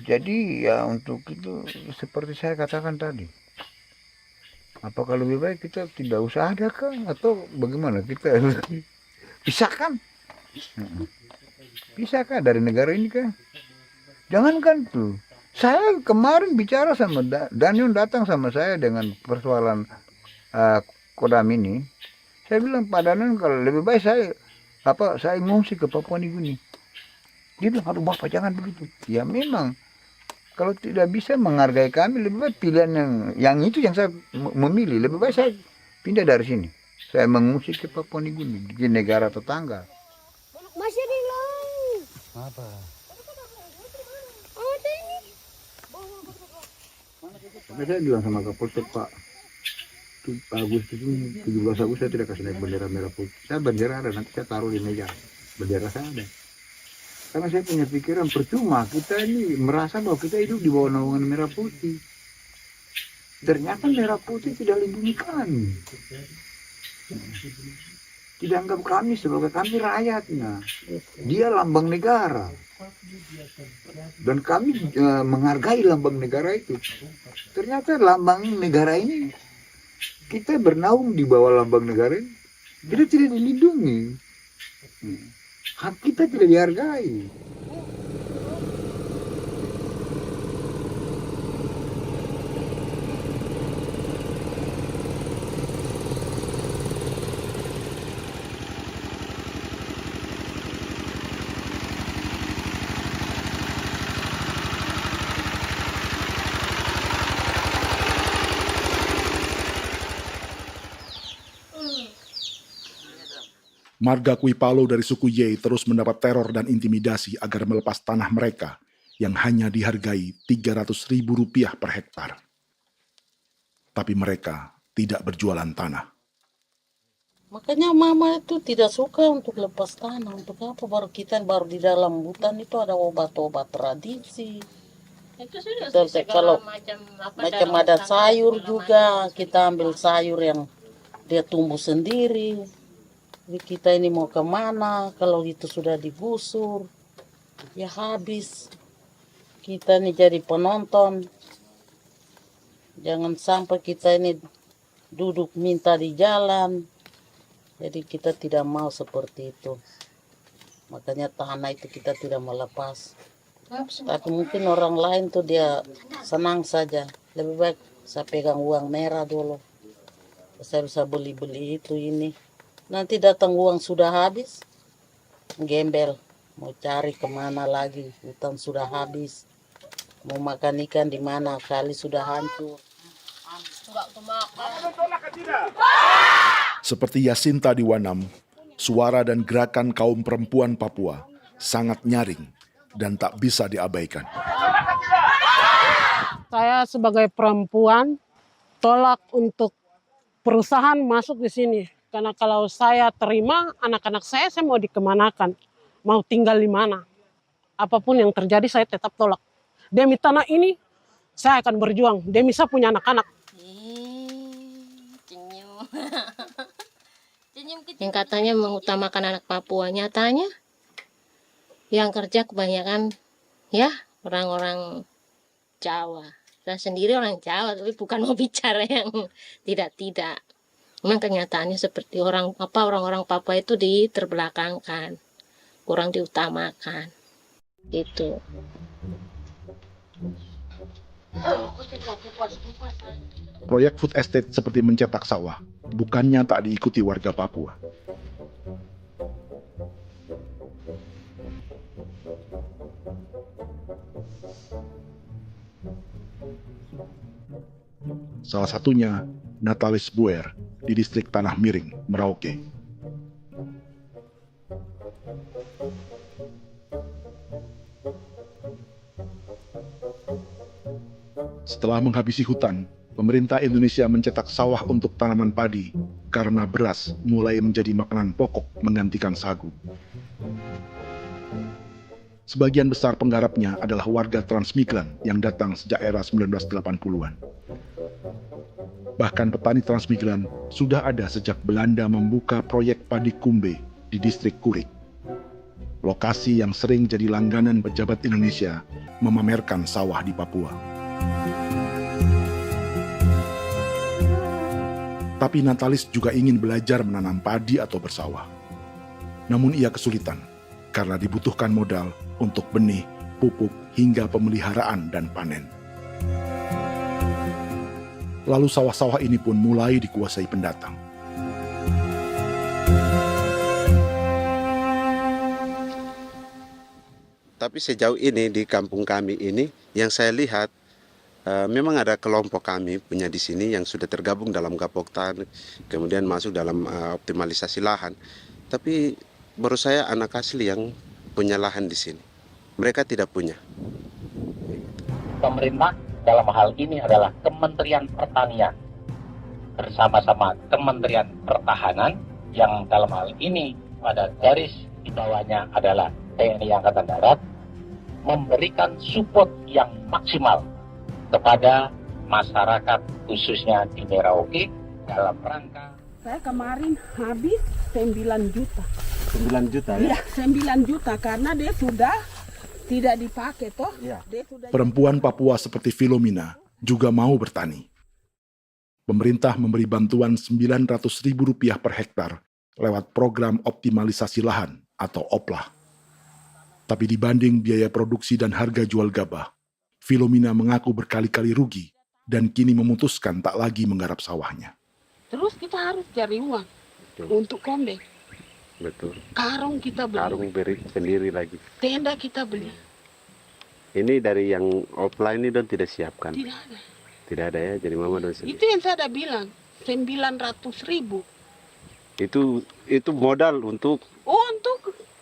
S17: Jadi ya untuk itu seperti saya katakan tadi, apakah lebih baik kita tidak usah ada kan atau bagaimana kita pisahkan? Pisahkah dari negara ini kan? Jangankan tuh. Saya kemarin bicara sama Daniel datang sama saya dengan persoalan Kodam ini. Saya bilang Pak Daniel kalau lebih baik saya ngungsi ke Papua Nugini. Dia bilang aduh Bapak jangan begitu. Ya memang kalau tidak bisa menghargai kami, lebih baik pilihan yang itu yang saya memilih. Lebih baik saya pindah dari sini. Saya mengungsi ke Papua Nugini, di negara tetangga.
S15: Masih di laut.
S17: Apa? Saya bilang sama Kapolsek Pak Agustus ini, 17 Agustus saya tidak kasih naik bendera merah putih. Saya bendera ada, nanti saya taruh di meja. Bendera saya ada. Karena saya punya pikiran percuma kita ini merasa bahwa kita hidup di bawah naungan merah putih. Ternyata merah putih tidak lindungi kami. Tidak anggap kami sebagai kami rakyatnya. Dia lambang negara. Dan kami menghargai lambang negara itu. Ternyata lambang negara ini kita bernaung di bawah lambang negara ini. Kita tidak dilindungi. Hak kita tidak dihargai.
S1: Marga Kuipalo dari suku Ye terus mendapat teror dan intimidasi agar melepas tanah mereka yang hanya dihargai Rp300.000 per hektar. Tapi mereka tidak berjualan tanah.
S10: Makanya mama itu tidak suka untuk lepas tanah. Untuk apa baru kita baru di dalam hutan itu ada obat-obat tradisi.
S15: Itu sudah
S10: Kalau
S15: macam
S10: ada sayur juga, kita ambil sayur yang dia tumbuh sendiri. Jadi kita ini mau kemana, kalau itu sudah digusur, ya habis. Kita ini jadi penonton. Jangan sampai kita ini duduk minta di jalan. Jadi kita tidak mau seperti itu. Makanya tanah itu kita tidak melepas. Tapi mungkin orang lain tuh dia senang saja. Lebih baik saya pegang uang merah dulu. Saya bisa beli-beli itu ini. Nanti datang uang sudah habis, gembel. Mau cari kemana lagi, hutan sudah habis. Mau makan ikan di mana, kali sudah hancur.
S1: Seperti Yasinta di Wanam, suara dan gerakan kaum perempuan Papua sangat nyaring dan tak bisa diabaikan.
S14: Saya sebagai perempuan tolak untuk perusahaan masuk di sini. Karena kalau saya terima anak-anak saya mau dikemanakan, mau tinggal di mana. Apapun yang terjadi saya tetap tolak. Demi tanah ini saya akan berjuang, demi saya punya anak-anak.
S15: Yang katanya mengutamakan anak Papua, nyatanya yang kerja kebanyakan ya orang-orang Jawa. Saya sendiri orang Jawa, tapi bukan mau bicara yang tidak-tidak. Memang kenyataannya seperti orang-orang Papua itu diterbelakangkan, kurang diutamakan, gitu.
S1: Proyek food estate seperti mencetak sawah, bukannya tak diikuti warga Papua. Salah satunya Natalis Buer di distrik Tanah Miring, Merauke. Setelah menghabisi hutan, pemerintah Indonesia mencetak sawah untuk tanaman padi karena beras mulai menjadi makanan pokok menggantikan sagu. Sebagian besar penggarapnya adalah warga transmigran yang datang sejak era 1980-an. Bahkan petani transmigran sudah ada sejak Belanda membuka proyek padi kumbe di distrik Kurik. lokasi yang sering jadi langganan pejabat Indonesia memamerkan sawah di Papua. Tapi Natalis juga ingin belajar menanam padi atau bersawah. Namun ia kesulitan karena dibutuhkan modal untuk benih, pupuk, hingga pemeliharaan dan panen. Lalu sawah-sawah ini pun mulai dikuasai pendatang.
S19: Tapi sejauh ini di kampung kami ini yang saya lihat memang ada kelompok kami punya di sini yang sudah tergabung dalam Gapoktan, kemudian masuk dalam optimalisasi lahan. Tapi baru saya anak asli yang punya lahan di sini. Mereka tidak punya.
S20: Pemerintah dalam hal ini adalah Kementerian Pertanian bersama-sama Kementerian Pertahanan yang dalam hal ini pada garis di bawahnya adalah TNI Angkatan Darat memberikan support yang maksimal kepada masyarakat khususnya di Merauke dalam rangka.
S21: Saya kemarin habis 9 juta.
S19: 9 juta ya?
S21: Iya, 9 juta karena dia sudah tidak dipakai toh.
S19: Ya.
S21: Dia sudah...
S1: Perempuan Papua seperti Filomena juga mau bertani. Pemerintah memberi bantuan Rp900.000 per hektar lewat program optimalisasi lahan atau OPLAH. Tapi dibanding biaya produksi dan harga jual gabah, Filomena mengaku berkali-kali rugi dan kini memutuskan tak lagi menggarap sawahnya.
S21: Terus kita harus cari uang untuk kondek.
S19: Betul.
S21: Karung kita beli.
S19: Karung beri sendiri lagi.
S21: Tenda kita beli.
S19: Ini dari yang offline ini don tidak siapkan.
S21: Tidak ada.
S19: Tidak ada ya, jadi mama don sendiri.
S21: Itu yang saya ada bilang, 900.000.
S19: Itu modal untuk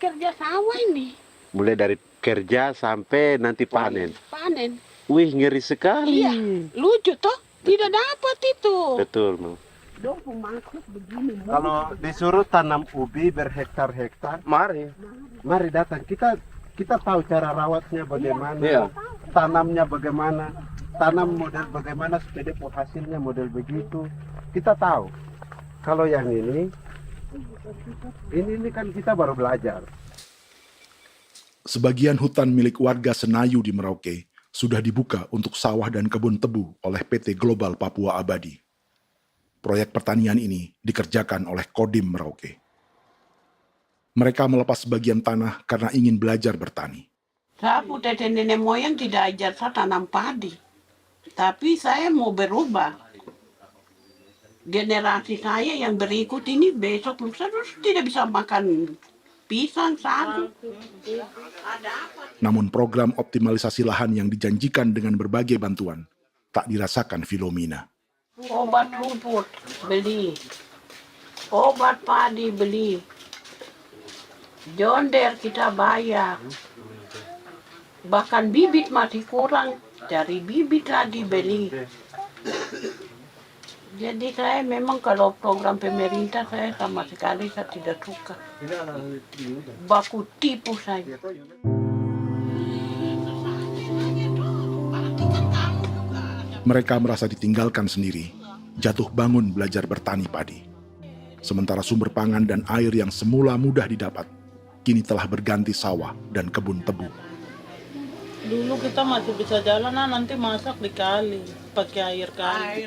S21: kerja sawah ini.
S19: Mulai dari kerja sampai nanti panen.
S21: Panen.
S19: Wih, ngeri sekali.
S21: Iya, lucu toh? Tidak dapat itu.
S19: Betul, Mam.
S21: Dong maksud begini.
S19: Kalau disuruh tanam ubi berhektar-hektar, mari datang. Kita tahu cara rawatnya bagaimana,
S21: Iya.
S19: tanamnya bagaimana, tanam model bagaimana supaya hasilnya model begitu. Kita tahu. Kalau yang ini kan kita baru belajar.
S1: Sebagian hutan milik warga Senayu di Merauke sudah dibuka untuk sawah dan kebun tebu oleh PT Global Papua Abadi. Proyek pertanian ini dikerjakan oleh Kodim Merauke. Mereka melepas sebagian tanah karena ingin belajar bertani.
S21: Saya punya nenek moyang tidak ajar saya tanam padi. Tapi saya mau berubah. Generasi saya yang berikut ini besok lusa terus tidak bisa makan pisang, sagu.
S1: Namun program optimalisasi lahan yang dijanjikan dengan berbagai bantuan tak dirasakan Filomena.
S21: Obat rumput beli, obat padi beli, jonder kita bayar, bahkan bibit masih kurang, cari bibit lagi beli. Jadi saya memang kalau program pemerintah saya sama sekali saya tidak suka. Baku tipu saya.
S1: Mereka merasa ditinggalkan sendiri, jatuh bangun belajar bertani padi. Sementara sumber pangan dan air yang semula mudah didapat, kini telah berganti sawah dan kebun tebu.
S22: Dulu kita masih bisa jalan, nanti masak di kali, pakai air kali.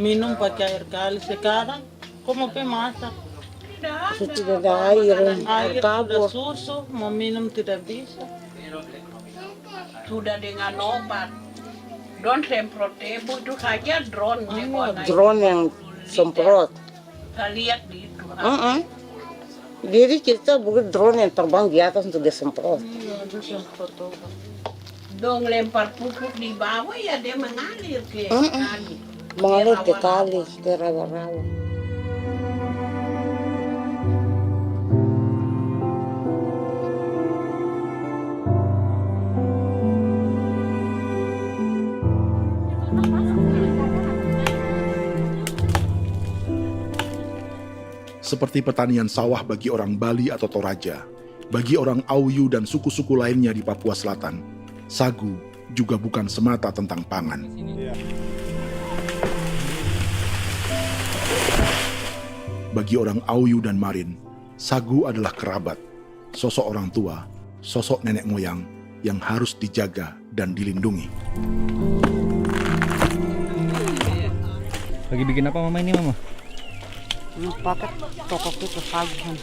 S22: Minum pakai air kali. Sekarang kok mau masak?
S21: Tidak ada air,
S22: Air sudah susu, mau minum tidak bisa.
S21: Sudah dengan obat. Drone semprot tebu itu saja drone.
S23: Drone yang semprot.
S21: Saya lihat di itu.
S23: Jadi kita bukan drone yang terbang di atas untuk disemprot.
S21: Dong lempar pupuk di bawah ya dia mengalir ke kali.
S23: Mengalir ke kali, ke rawa-rawa.
S1: Seperti pertanian sawah bagi orang Bali atau Toraja, bagi orang Auyu dan suku-suku lainnya di Papua Selatan, sagu juga bukan semata tentang pangan. Bagi orang Auyu dan Marin, sagu adalah kerabat, sosok orang tua, sosok nenek moyang yang harus dijaga dan dilindungi.
S3: Lagi bikin apa mama ini, mama?
S23: Pakai toko itu saguan.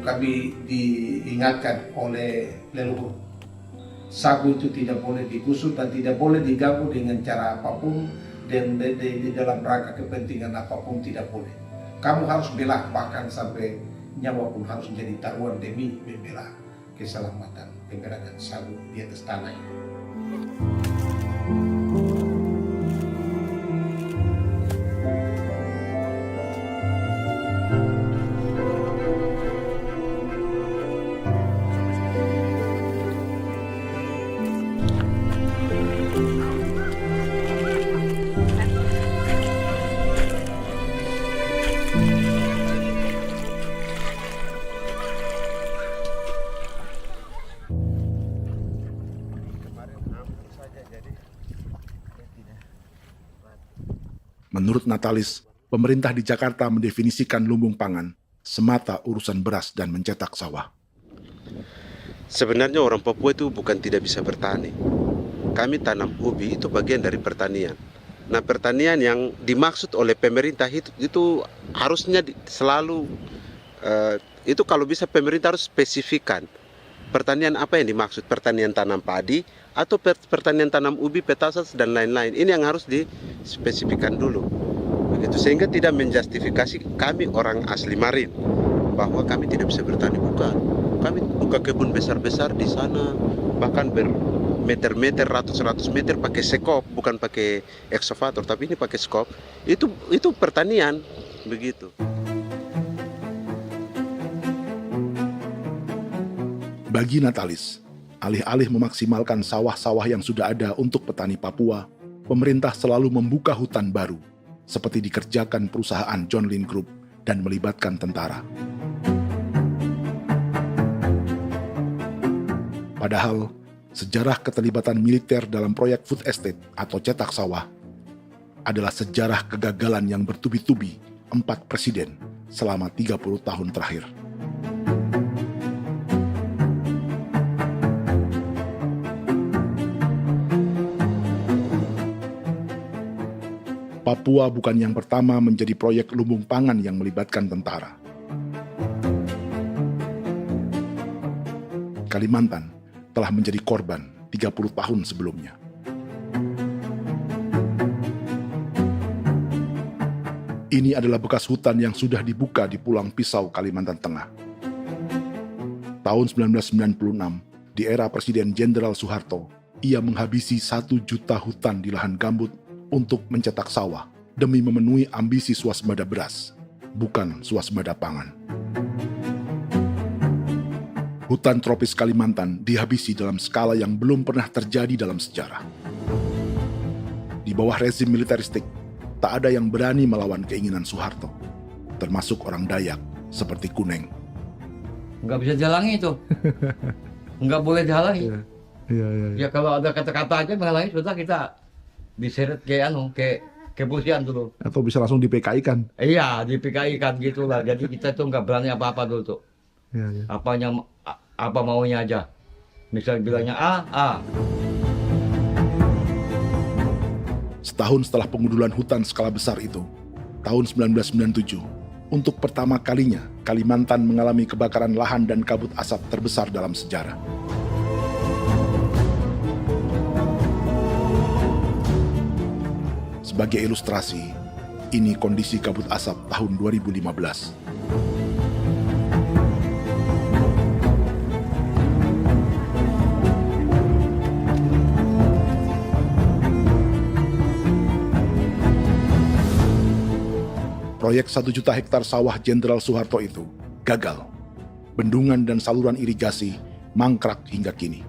S5: Kami diingatkan oleh leluhur, sagu itu tidak boleh digusur dan tidak boleh diganggu dengan cara apapun, dan di dalam rangka kepentingan apapun tidak boleh. Kamu harus bela, bahkan sampai nyawa pun harus menjadi taruhan demi membela keselamatan pergerakan sagu di atas tanah ini.
S1: Menurut Natalis, pemerintah di Jakarta mendefinisikan lumbung pangan semata urusan beras dan mencetak sawah.
S19: Sebenarnya orang Papua itu bukan tidak bisa bertani. Kami tanam ubi itu bagian dari pertanian. Nah, pertanian yang dimaksud oleh pemerintah itu harusnya selalu itu kalau bisa pemerintah harus spesifikkan pertanian apa yang dimaksud, pertanian tanam padi atau pertanian tanam ubi, petasan dan lain-lain. Ini yang harus dispesifikkan dulu. Begitu, sehingga tidak menjustifikasi kami orang asli Marin bahwa kami tidak bisa bertani. Bukan. Kami buka kebun besar-besar di sana, bahkan bermeter-meter, ratus-ratus meter pakai sekop, bukan pakai ekskavator, tapi ini pakai skop. Itu pertanian, begitu.
S1: Bagi Natalis, alih-alih memaksimalkan sawah-sawah yang sudah ada untuk petani Papua, pemerintah selalu membuka hutan baru, seperti dikerjakan perusahaan John Lynn Group dan melibatkan tentara. Padahal, sejarah keterlibatan militer dalam proyek food estate atau cetak sawah adalah sejarah kegagalan yang bertubi-tubi 4 presiden selama 30 tahun terakhir. Papua bukan yang pertama menjadi proyek lumbung pangan yang melibatkan tentara. Kalimantan telah menjadi korban 30 tahun sebelumnya. Ini adalah bekas hutan yang sudah dibuka di Pulang Pisau, Kalimantan Tengah. Tahun 1996, di era Presiden Jenderal Soeharto, ia menghabisi 1 juta hutan di lahan gambut untuk mencetak sawah demi memenuhi ambisi swasembada beras, bukan swasembada pangan. Hutan tropis Kalimantan dihabisi dalam skala yang belum pernah terjadi dalam sejarah. Di bawah rezim militeristik, tak ada yang berani melawan keinginan Soeharto, termasuk orang Dayak seperti Kuneng.
S6: Nggak bisa jalangi itu. Nggak boleh dihalangi. Ya kalau ada kata-kata aja menghalangi, sudah kita diseret ke kepolisian dulu.
S1: Atau bisa langsung di PKI-kan.
S6: Iya, di PKI-kan gitulah. Jadi kita tuh nggak berani apa-apa dulu tuh. Apa maunya aja. Misalnya bilangnya A.
S1: Setahun setelah pengundulan hutan skala besar itu, tahun 1997, untuk pertama kalinya Kalimantan mengalami kebakaran lahan dan kabut asap terbesar dalam sejarah. Sebagai ilustrasi, ini kondisi kabut asap tahun 2015. Proyek 1 juta hektar sawah Jenderal Soeharto itu gagal. Bendungan dan saluran irigasi mangkrak hingga kini.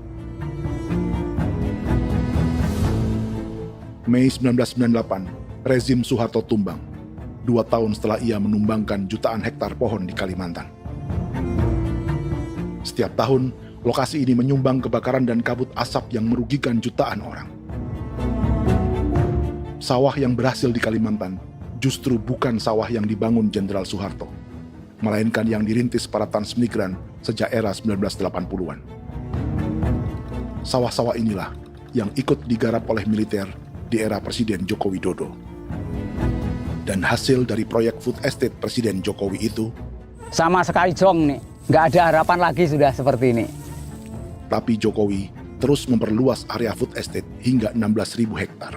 S1: Mei 1998, rezim Soeharto tumbang, 2 tahun setelah ia menumbangkan jutaan hektar pohon di Kalimantan. Setiap tahun, lokasi ini menyumbang kebakaran dan kabut asap yang merugikan jutaan orang. Sawah yang berhasil di Kalimantan justru bukan sawah yang dibangun Jenderal Soeharto, melainkan yang dirintis para transmigran sejak era 1980-an. Sawah-sawah inilah yang ikut digarap oleh militer di era Presiden Joko Widodo. Dan hasil dari proyek food estate Presiden Jokowi itu
S3: sama sekali jong nih, nggak ada harapan lagi sudah seperti ini.
S1: Tapi Jokowi terus memperluas area food estate hingga 16.000 hektar.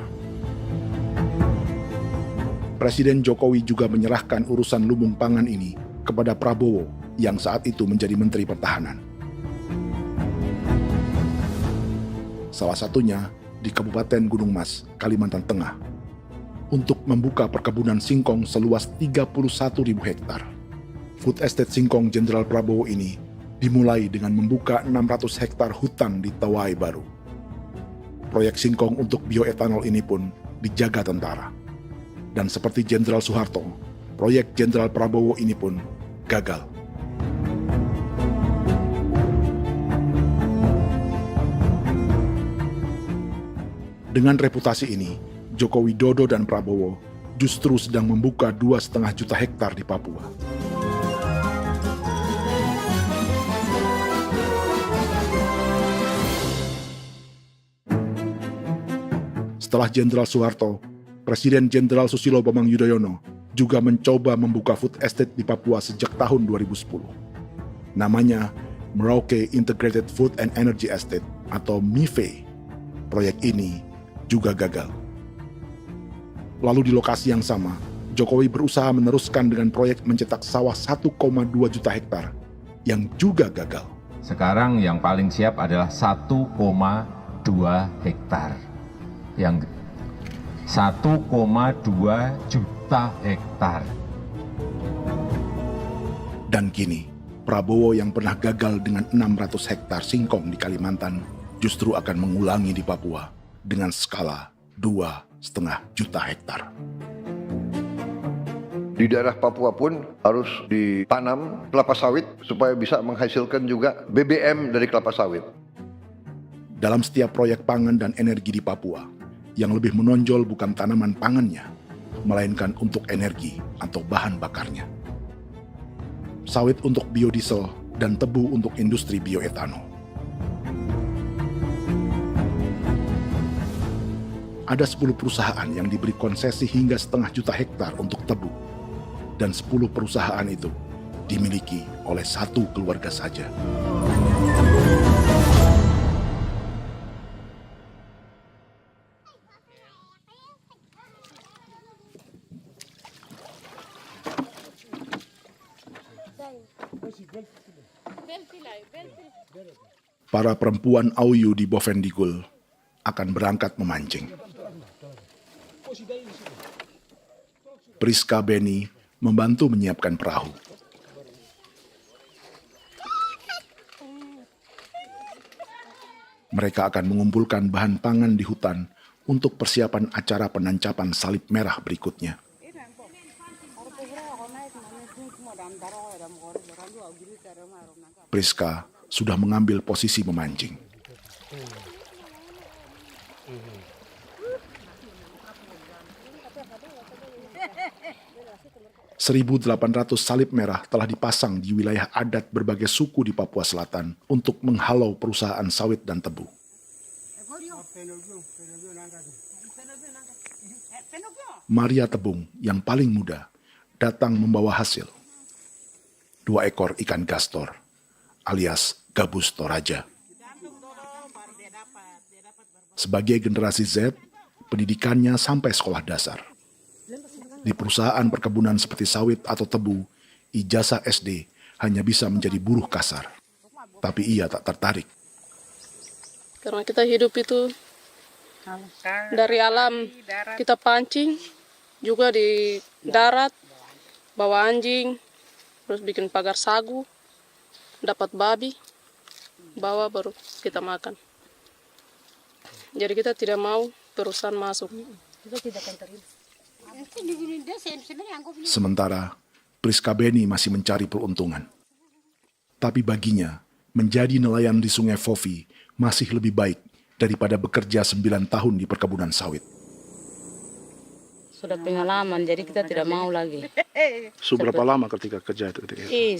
S1: Presiden Jokowi juga menyerahkan urusan lumbung pangan ini kepada Prabowo yang saat itu menjadi Menteri Pertahanan. Salah satunya di Kabupaten Gunung Mas, Kalimantan Tengah, untuk membuka perkebunan singkong seluas 31.000 hektar. Food estate singkong Jenderal Prabowo ini dimulai dengan membuka 600 hektar hutan di Tawai Baru. Proyek singkong untuk bioetanol ini pun dijaga tentara. Dan seperti Jenderal Soeharto, proyek Jenderal Prabowo ini pun gagal. Dengan reputasi ini, Joko Widodo dan Prabowo justru sedang membuka 2,5 juta hektar di Papua. Setelah Jenderal Soeharto, Presiden Jenderal Susilo Bambang Yudhoyono juga mencoba membuka food estate di Papua sejak tahun 2010. Namanya Merauke Integrated Food and Energy Estate atau MIFE. Proyek ini juga gagal. Lalu di lokasi yang sama, Jokowi berusaha meneruskan dengan proyek mencetak sawah 1,2 juta hektar yang juga gagal.
S7: Sekarang yang paling siap adalah 1,2 hektar. Yang 1,2 juta hektar.
S1: Dan kini, Prabowo yang pernah gagal dengan 600 hektar singkong di Kalimantan justru akan mengulangi di Papua dengan skala 2,5 juta hektar.
S4: Di daerah Papua pun harus ditanam kelapa sawit supaya bisa menghasilkan juga BBM dari kelapa sawit.
S1: Dalam setiap proyek pangan dan energi di Papua, yang lebih menonjol bukan tanaman pangannya, melainkan untuk energi atau bahan bakarnya. Sawit untuk biodiesel dan tebu untuk industri bioetanol. Ada 10 perusahaan yang diberi konsesi hingga 0,5 juta hektar untuk tebu. Dan 10 perusahaan itu dimiliki oleh satu keluarga saja. Para perempuan Auyu di Bovendigul akan berangkat memancing. Priska Beni membantu menyiapkan perahu. Mereka akan mengumpulkan bahan pangan di hutan untuk persiapan acara penancapan salib merah berikutnya. Priska sudah mengambil posisi memancing. .800 salib merah telah dipasang di wilayah adat berbagai suku di Papua Selatan untuk menghalau perusahaan sawit dan tebu. Maria Tebung yang paling muda datang membawa hasil. 2 ekor ikan gastor alias gabus toraja. Sebagai generasi Z, pendidikannya sampai sekolah dasar. Di perusahaan perkebunan seperti sawit atau tebu, ijazah SD hanya bisa menjadi buruh kasar. Tapi ia tak tertarik.
S15: Karena kita hidup itu dari alam, kita pancing, juga di darat, bawa anjing, terus bikin pagar sagu, dapat babi, bawa baru kita makan. Jadi kita tidak mau perusahaan masuk.
S1: Sementara Priska Beni masih mencari peruntungan. Tapi baginya, menjadi nelayan di Sungai Fofi masih lebih baik daripada bekerja 9 tahun di perkebunan sawit.
S21: Sudah pengalaman, jadi kita tidak mau lagi.
S1: Sudah berapa lama ketika kerja itu?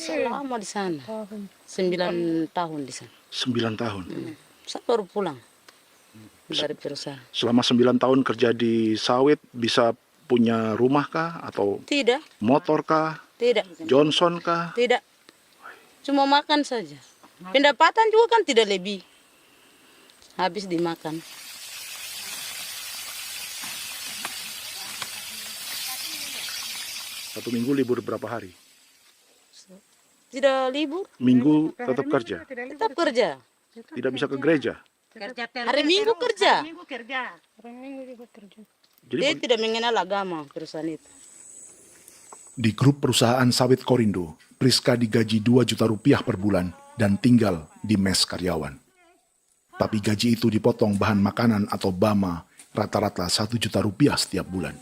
S21: Selama di sana. 9 tahun di sana.
S1: 9 tahun?
S21: Saya baru pulang dari perusahaan.
S1: Selama 9 tahun kerja di sawit, bisa punya rumah kah? Atau
S21: Tidak.
S1: motor kah?
S21: Tidak.
S1: Johnson kah?
S21: Tidak. Cuma makan saja. Pendapatan juga kan tidak lebih. Habis dimakan.
S1: Satu minggu libur berapa hari?
S21: Tidak libur.
S1: Minggu tetap kerja?
S21: Tetap kerja.
S1: Tidak bisa ke gereja?
S21: Hari Minggu kerja.
S14: Hari Minggu juga kerja.
S21: Dia tidak mengenal agama perusahaan itu.
S1: Di grup perusahaan sawit Korindo, Priska digaji 2 juta rupiah per bulan dan tinggal di mes karyawan. Tapi gaji itu dipotong bahan makanan atau BAMA rata-rata 1 juta rupiah setiap bulan.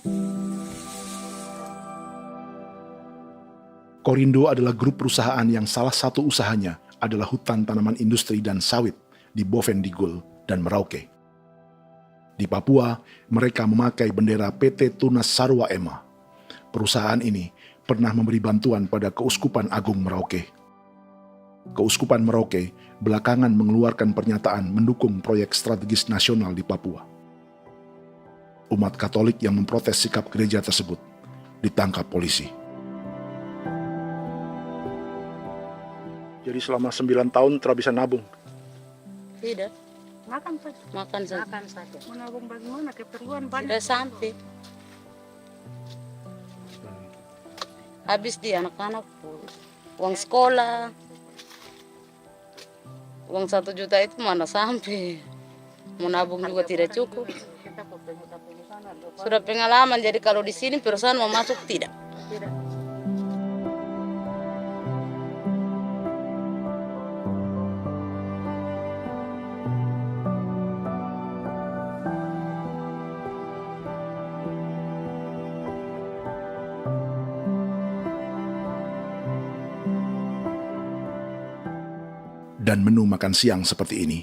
S1: Korindo adalah grup perusahaan yang salah satu usahanya adalah hutan tanaman industri dan sawit di Bovendigul dan Merauke. Di Papua, mereka memakai bendera PT Tunas Sarwa Ema. Perusahaan ini pernah memberi bantuan pada Keuskupan Agung Merauke. Keuskupan Merauke belakangan mengeluarkan pernyataan mendukung proyek strategis nasional di Papua. Umat Katolik yang memprotes sikap gereja tersebut ditangkap polisi. Jadi selama 9 tahun tidak bisa nabung?
S21: Tidak.
S14: Makan saja.
S21: Makan saja.
S14: Makan saja. Menabung bagaimana? Keperluan banyak.
S21: Tidak sampai. Habis di anak-anak uang sekolah. Uang 1 juta itu mana sampai. Menabung juga tidak cukup. Sudah pengalaman, jadi kalau di sini perusahaan mau masuk tidak.
S1: Dan menu makan siang seperti ini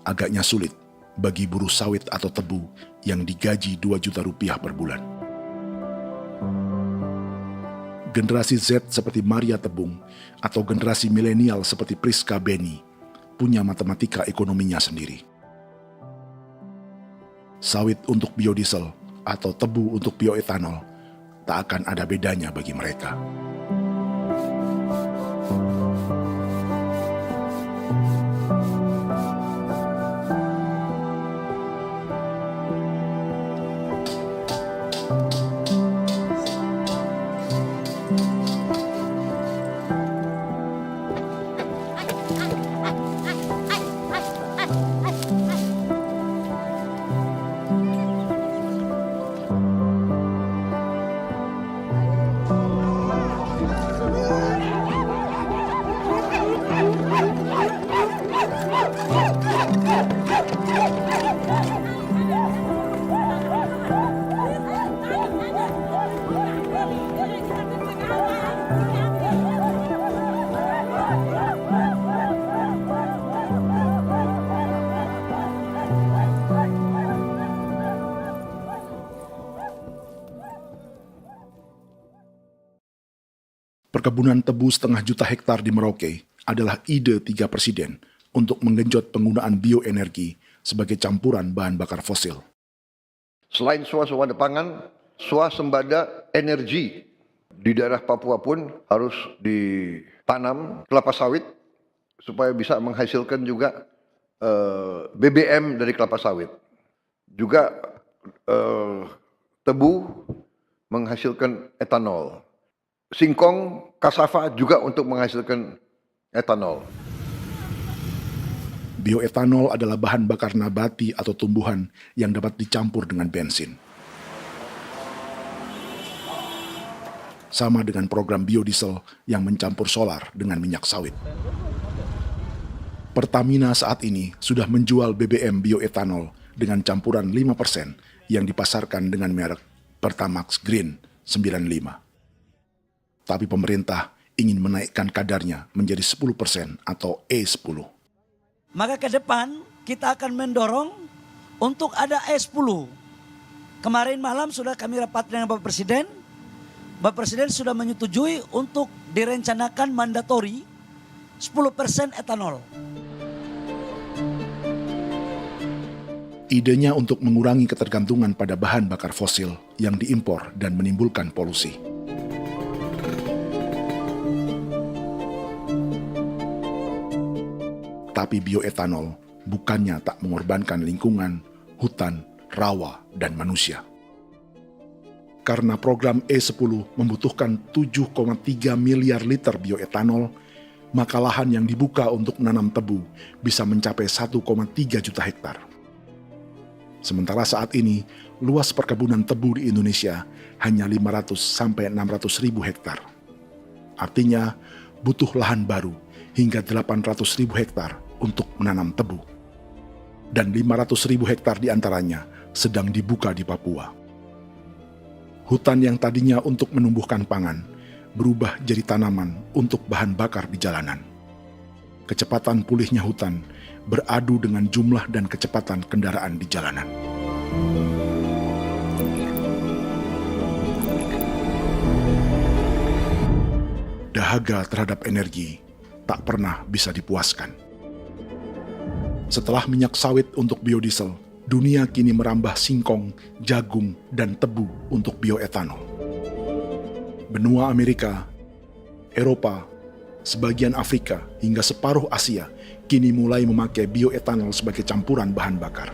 S1: agaknya sulit bagi buruh sawit atau tebu yang digaji 2 juta rupiah per bulan. Generasi Z seperti Maria Tebung atau generasi milenial seperti Priska Beni punya matematika ekonominya sendiri. Sawit untuk biodiesel atau tebu untuk bioetanol tak akan ada bedanya bagi mereka. Perkebunan tebu 1,5 juta hektar di Merauke adalah ide 3 presiden untuk menggenjot penggunaan bioenergi sebagai campuran bahan bakar fosil.
S4: Selain swasembada pangan, swasembada energi di daerah Papua pun harus ditanam kelapa sawit supaya bisa menghasilkan juga BBM dari kelapa sawit. Juga tebu menghasilkan etanol. Singkong, kasava juga untuk menghasilkan etanol.
S1: Bioetanol adalah bahan bakar nabati atau tumbuhan yang dapat dicampur dengan bensin. Sama dengan program biodiesel yang mencampur solar dengan minyak sawit. Pertamina saat ini sudah menjual BBM bioetanol dengan campuran 5% yang dipasarkan dengan merek Pertamax Green 95. Tapi pemerintah ingin menaikkan kadarnya menjadi 10% atau E10.
S8: Maka ke depan kita akan mendorong untuk ada E10. Kemarin malam sudah kami rapat dengan Bapak Presiden. Bapak Presiden sudah menyetujui untuk direncanakan mandatori 10% etanol.
S1: Idenya untuk mengurangi ketergantungan pada bahan bakar fosil yang diimpor dan menimbulkan polusi. Tapi bioetanol bukannya tak mengorbankan lingkungan, hutan, rawa, dan manusia. Karena program E10 membutuhkan 7,3 miliar liter bioetanol, maka lahan yang dibuka untuk menanam tebu bisa mencapai 1,3 juta hektar. Sementara saat ini, luas perkebunan tebu di Indonesia hanya 500 sampai 600 ribu hektar. Artinya, butuh lahan baru hingga 800 ribu hektar untuk menanam tebu. Dan 500 ribu hektar diantaranya sedang dibuka di Papua. Hutan yang tadinya untuk menumbuhkan pangan berubah jadi tanaman untuk bahan bakar di jalanan. Kecepatan pulihnya hutan beradu dengan jumlah dan kecepatan kendaraan di jalanan. Dahaga terhadap energi tak pernah bisa dipuaskan. Setelah minyak sawit untuk biodiesel, dunia kini merambah singkong, jagung, dan tebu untuk bioetanol. Benua Amerika, Eropa, sebagian Afrika, hingga separuh Asia kini mulai memakai bioetanol sebagai campuran bahan bakar.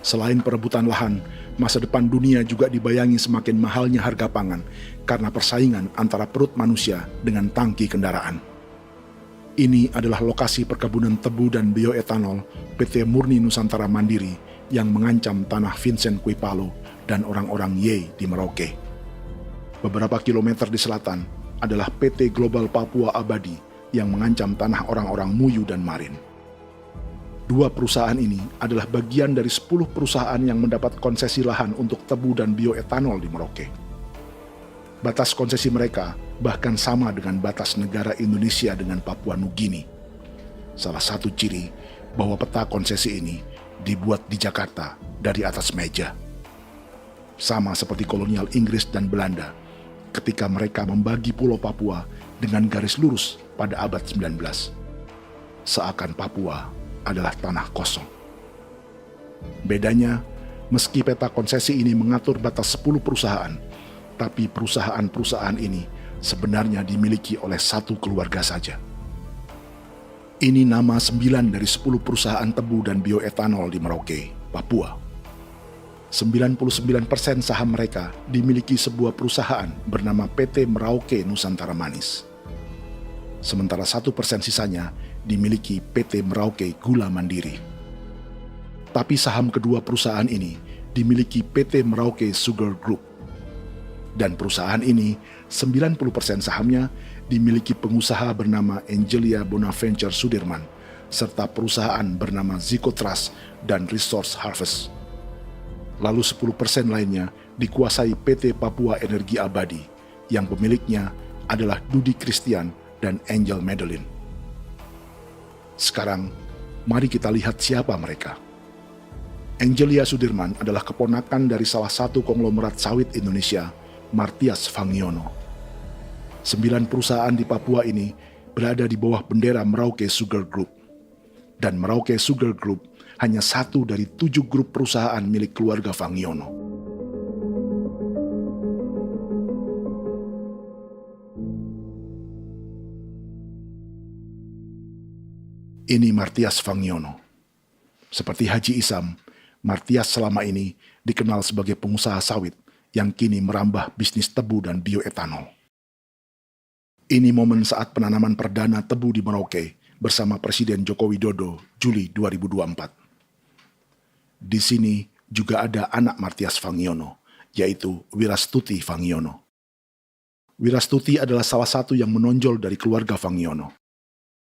S1: Selain perebutan lahan, masa depan dunia juga dibayangi semakin mahalnya harga pangan karena persaingan antara perut manusia dengan tangki kendaraan. Ini adalah lokasi perkebunan tebu dan bioetanol PT Murni Nusantara Mandiri yang mengancam tanah Vincent Quipalo dan orang-orang Ye di Merauke. Beberapa kilometer di selatan adalah PT Global Papua Abadi yang mengancam tanah orang-orang Muyu dan Marin. Dua perusahaan ini adalah bagian dari 10 perusahaan yang mendapat konsesi lahan untuk tebu dan bioetanol di Merauke. Batas konsesi mereka bahkan sama dengan batas negara Indonesia dengan Papua Nugini. Salah satu ciri bahwa peta konsesi ini dibuat di Jakarta dari atas meja. Sama seperti kolonial Inggris dan Belanda ketika mereka membagi Pulau Papua dengan garis lurus pada abad 19. Seakan Papua adalah tanah kosong. Bedanya, meski peta konsesi ini mengatur batas 10 perusahaan, tapi perusahaan-perusahaan ini sebenarnya dimiliki oleh satu keluarga saja. Ini nama 9 dari 10 perusahaan tebu dan bioetanol di Merauke, Papua. 99% saham mereka dimiliki sebuah perusahaan bernama PT Merauke Nusantara Manis. Sementara 1% sisanya dimiliki PT Merauke Gula Mandiri. Tapi saham kedua perusahaan ini dimiliki PT Merauke Sugar Group. Dan perusahaan ini, 90% sahamnya dimiliki pengusaha bernama Angelia Bonaventure Sudirman, serta perusahaan bernama Zico Trust dan Resource Harvest. Lalu 10% lainnya dikuasai PT Papua Energi Abadi, yang pemiliknya adalah Dudi Christian dan Angel Madeline. Sekarang, mari kita lihat siapa mereka. Angelia Sudirman adalah keponakan dari salah satu konglomerat sawit Indonesia, Martias Fangiono. 9 perusahaan di Papua ini berada di bawah bendera Merauke Sugar Group. Dan Merauke Sugar Group hanya satu dari 7 grup perusahaan milik keluarga Fangiono. Ini Martias Fangiono. Seperti Haji Isam, Martias selama ini dikenal sebagai pengusaha sawit yang kini merambah bisnis tebu dan bioetanol. Ini momen saat penanaman perdana tebu di Merauke bersama Presiden Joko Widodo Juli 2024. Di sini juga ada anak Martias Fangiono, yaitu Wirastuti Fangiono. Wirastuti adalah salah satu yang menonjol dari keluarga Fangiono.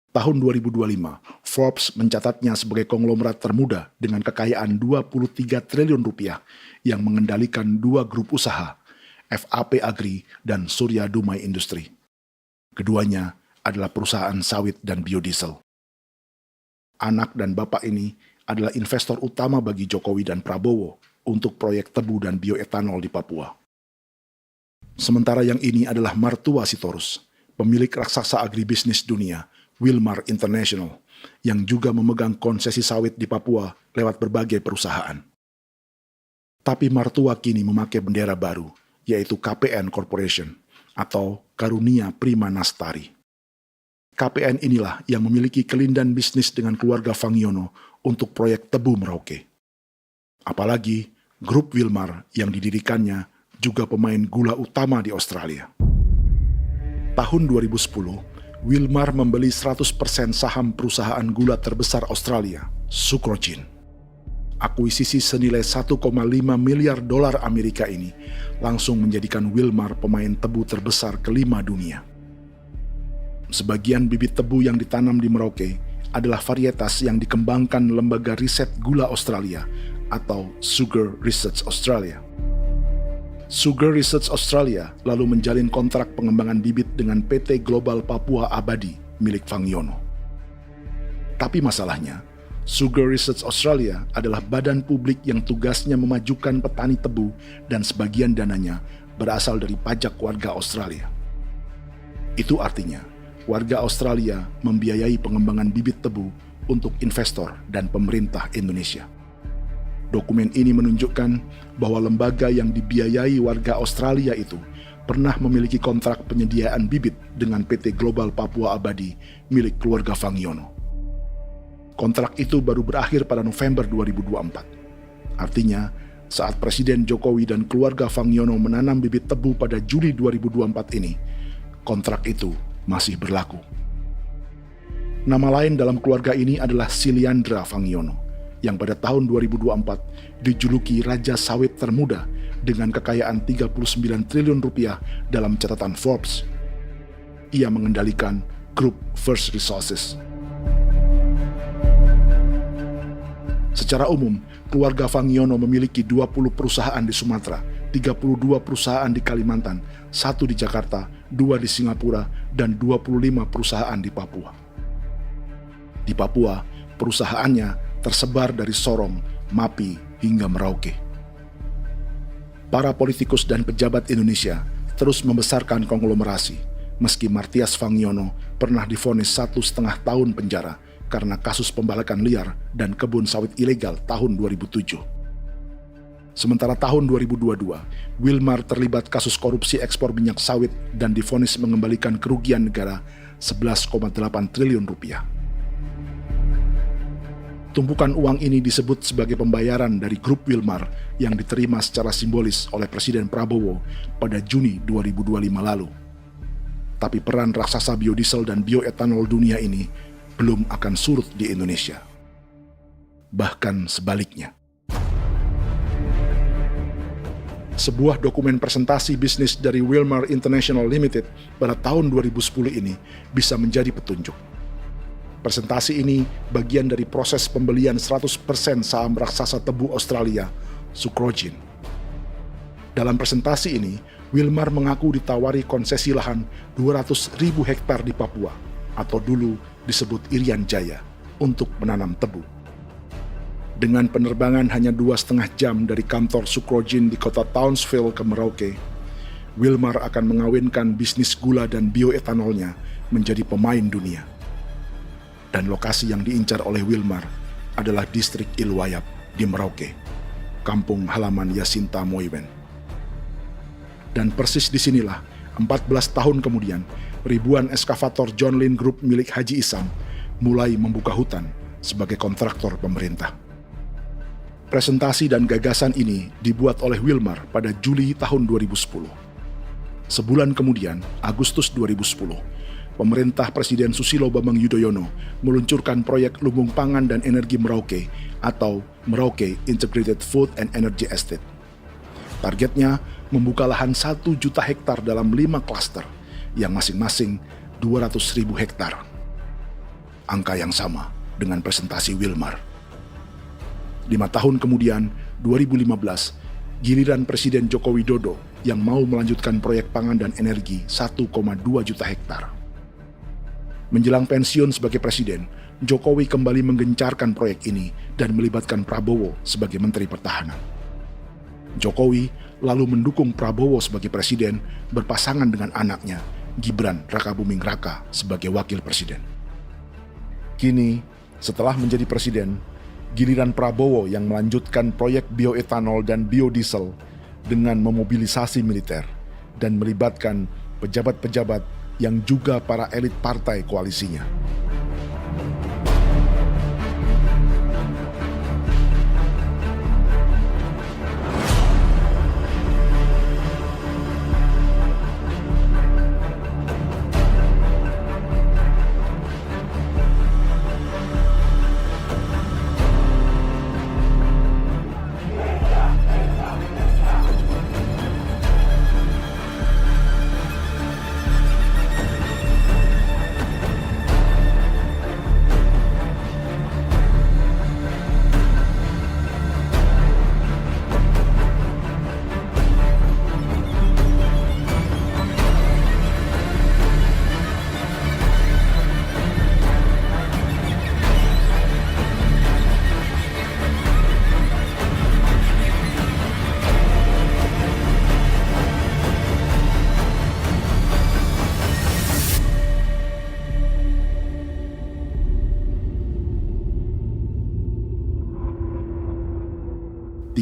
S1: Tahun 2025, Forbes mencatatnya sebagai konglomerat termuda dengan kekayaan 23 triliun rupiah yang mengendalikan 2 grup usaha, FAP Agri dan Surya Dumai Industri. Keduanya adalah perusahaan sawit dan biodiesel. Anak dan bapak ini adalah investor utama bagi Jokowi dan Prabowo untuk proyek tebu dan bioetanol di Papua. Sementara yang ini adalah mertua Sitorus, pemilik raksasa agribisnis dunia, Wilmar International, yang juga memegang konsesi sawit di Papua lewat berbagai perusahaan. Tapi mertua kini memakai bendera baru, yaitu KPN Corporation atau Karunia Prima Nastari. KPN inilah yang memiliki kelindan bisnis dengan keluarga Fangiono untuk proyek tebu Merauke. Apalagi grup Wilmar yang didirikannya juga pemain gula utama di Australia. Tahun 2010, Wilmar membeli 100% saham perusahaan gula terbesar Australia, Sucrogin. Akuisisi senilai 1,5 miliar dolar Amerika ini langsung menjadikan Wilmar pemain tebu terbesar kelima dunia. Sebagian bibit tebu yang ditanam di Merauke adalah varietas yang dikembangkan Lembaga Riset Gula Australia atau Sugar Research Australia. Sugar Research Australia lalu menjalin kontrak pengembangan bibit dengan PT Global Papua Abadi milik Fangiono. Tapi masalahnya, Sugar Research Australia adalah badan publik yang tugasnya memajukan petani tebu dan sebagian dananya berasal dari pajak warga Australia. Itu artinya, warga Australia membiayai pengembangan bibit tebu untuk investor dan pemerintah Indonesia. Dokumen ini menunjukkan bahwa lembaga yang dibiayai warga Australia itu pernah memiliki kontrak penyediaan bibit dengan PT Global Papua Abadi milik keluarga Fangiono. Kontrak itu baru berakhir pada November 2024. Artinya, saat Presiden Jokowi dan keluarga Fangiono menanam bibit tebu pada Juli 2024 ini, kontrak itu masih berlaku. Nama lain dalam keluarga ini adalah Siliandra Fangiono, yang pada tahun 2024 dijuluki Raja Sawit Termuda dengan kekayaan 39 triliun rupiah dalam catatan Forbes. Ia mengendalikan grup First Resources. Secara umum, keluarga Fangiono memiliki 20 perusahaan di Sumatera, 32 perusahaan di Kalimantan, 1 di Jakarta, 2 di Singapura, dan 25 perusahaan di Papua. Di Papua, perusahaannya tersebar dari Sorong, Mapi, hingga Merauke. Para politikus dan pejabat Indonesia terus membesarkan konglomerasi, meski Martias Fangiono pernah divonis 1,5 tahun penjara karena kasus pembalakan liar dan kebun sawit ilegal tahun 2007. Sementara tahun 2022, Wilmar terlibat kasus korupsi ekspor minyak sawit dan divonis mengembalikan kerugian negara 11,8 triliun rupiah. Tumpukan uang ini disebut sebagai pembayaran dari grup Wilmar yang diterima secara simbolis oleh Presiden Prabowo pada Juni 2025 lalu. Tapi peran raksasa biodiesel dan bioetanol dunia ini belum akan surut di Indonesia. Bahkan sebaliknya. Sebuah dokumen presentasi bisnis dari Wilmar International Limited pada tahun 2010 ini bisa menjadi petunjuk. Presentasi ini bagian dari proses pembelian 100% saham raksasa tebu Australia, Sucrogin. Dalam presentasi ini, Wilmar mengaku ditawari konsesi lahan 200.000 hektar di Papua, atau dulu disebut Irian Jaya, untuk menanam tebu. Dengan penerbangan hanya 2,5 jam dari kantor Sucrogin di kota Townsville ke Merauke, Wilmar akan mengawinkan bisnis gula dan bioetanolnya menjadi pemain dunia. Dan lokasi yang diincar oleh Wilmar adalah distrik Ilwayap di Merauke, kampung halaman Yasinta Moiwen. Dan persis disinilah, 14 tahun kemudian, ribuan eskavator John Lynn Group milik Haji Isam mulai membuka hutan sebagai kontraktor pemerintah. Presentasi dan gagasan ini dibuat oleh Wilmar pada Juli tahun 2010. Sebulan kemudian, Agustus 2010, pemerintah Presiden Susilo Bambang Yudhoyono meluncurkan proyek Lumbung Pangan dan Energi Merauke atau Merauke Integrated Food and Energy Estate. Targetnya membuka lahan 1 juta hektar dalam 5 klaster yang masing-masing 200.000 hektar. Angka yang sama dengan presentasi Wilmar. 5 tahun kemudian, 2015, giliran Presiden Joko Widodo yang mau melanjutkan proyek pangan dan energi 1,2 juta hektar. Menjelang pensiun sebagai presiden, Jokowi kembali menggencarkan proyek ini dan melibatkan Prabowo sebagai Menteri Pertahanan. Jokowi lalu mendukung Prabowo sebagai presiden berpasangan dengan anaknya, Gibran Rakabuming Raka sebagai wakil presiden. Kini, setelah menjadi presiden, giliran Prabowo yang melanjutkan proyek bioetanol dan biodiesel dengan memobilisasi militer dan melibatkan pejabat-pejabat yang juga para elit partai koalisinya.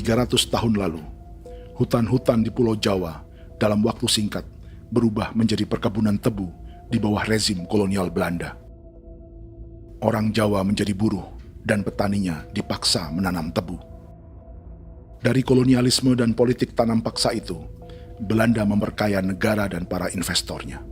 S1: ...300 tahun lalu, hutan-hutan di Pulau Jawa dalam waktu singkat berubah menjadi perkebunan tebu di bawah rezim kolonial Belanda. Orang Jawa menjadi buruh dan petaninya dipaksa menanam tebu. Dari kolonialisme dan politik tanam paksa itu, Belanda memperkaya negara dan para investornya.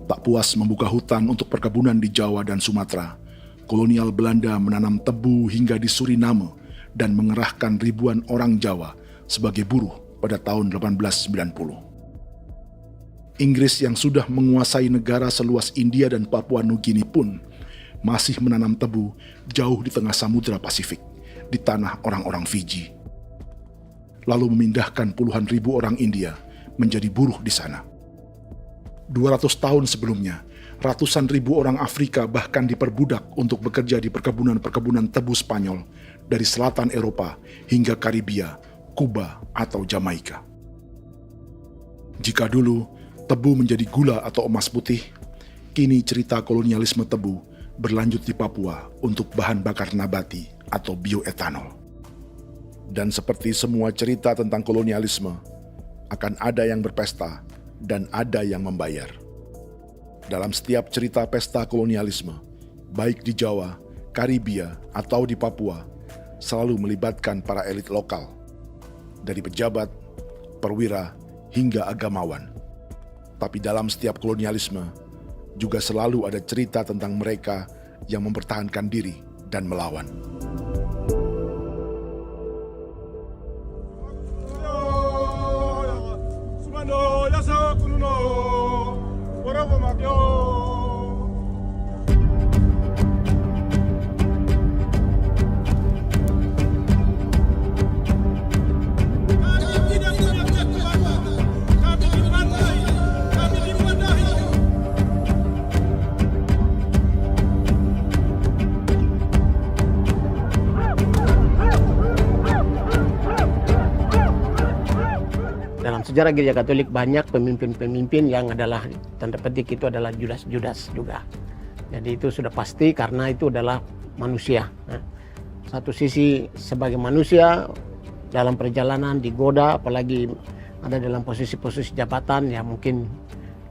S1: Tak puas membuka hutan untuk perkebunan di Jawa dan Sumatera, kolonial Belanda menanam tebu hingga di Suriname dan mengerahkan ribuan orang Jawa sebagai buruh pada tahun 1890. Inggris yang sudah menguasai negara seluas India dan Papua Nugini pun masih menanam tebu jauh di tengah Samudra Pasifik, di tanah orang-orang Fiji. Lalu memindahkan puluhan ribu orang India menjadi buruh di sana. 200 tahun sebelumnya, ratusan ribu orang Afrika bahkan diperbudak untuk bekerja di perkebunan-perkebunan tebu Spanyol dari selatan Eropa hingga Karibia, Kuba, atau Jamaika. Jika dulu tebu menjadi gula atau emas putih, kini cerita kolonialisme tebu berlanjut di Papua untuk bahan bakar nabati atau bioetanol. Dan seperti semua cerita tentang kolonialisme, akan ada yang berpesta dan ada yang membayar. Dalam setiap cerita pesta kolonialisme, baik di Jawa, Karibia, atau di Papua, selalu melibatkan para elit lokal, dari pejabat, perwira, hingga agamawan. Tapi dalam setiap kolonialisme, juga selalu ada cerita tentang mereka yang mempertahankan diri dan melawan.
S2: Dalam sejarah Gereja Katolik banyak pemimpin-pemimpin yang adalah, tanda petik itu adalah Judas juga. Jadi itu sudah pasti karena itu adalah manusia. Satu sisi sebagai manusia dalam perjalanan digoda, apalagi ada dalam posisi-posisi jabatan, ya mungkin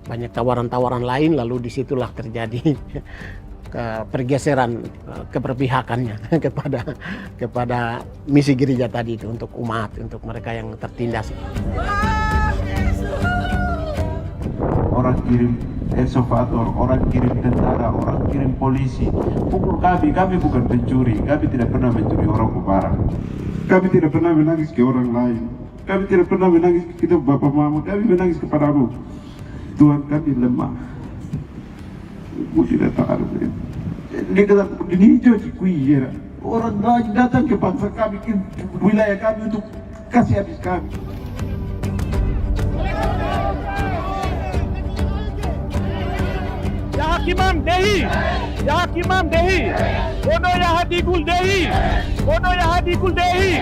S2: banyak tawaran-tawaran lain, lalu disitulah terjadi pergeseran keberpihakannya kepada misi gereja tadi itu untuk umat, untuk mereka yang tertindas.
S9: Orang kirim eksavator, orang kirim tentara, orang kirim polisi. Pukul kami bukan pencuri, kami tidak pernah mencuri orang barang. Kami tidak pernah menangis ke orang lain. Kami tidak pernah menangis ke kita bapak mama, kami menangis kepadamu. Tuhan kami lemah. Aku tidak tahu. Dia kata, ini hijau cikui. Orang lain datang ke bangsa kami, ke wilayah kami untuk kasih habis kami.
S18: Yakimam Dehi, Yakimam Dehi, Bono Yahadikul Dehi, Bono Yahadikul Dehi.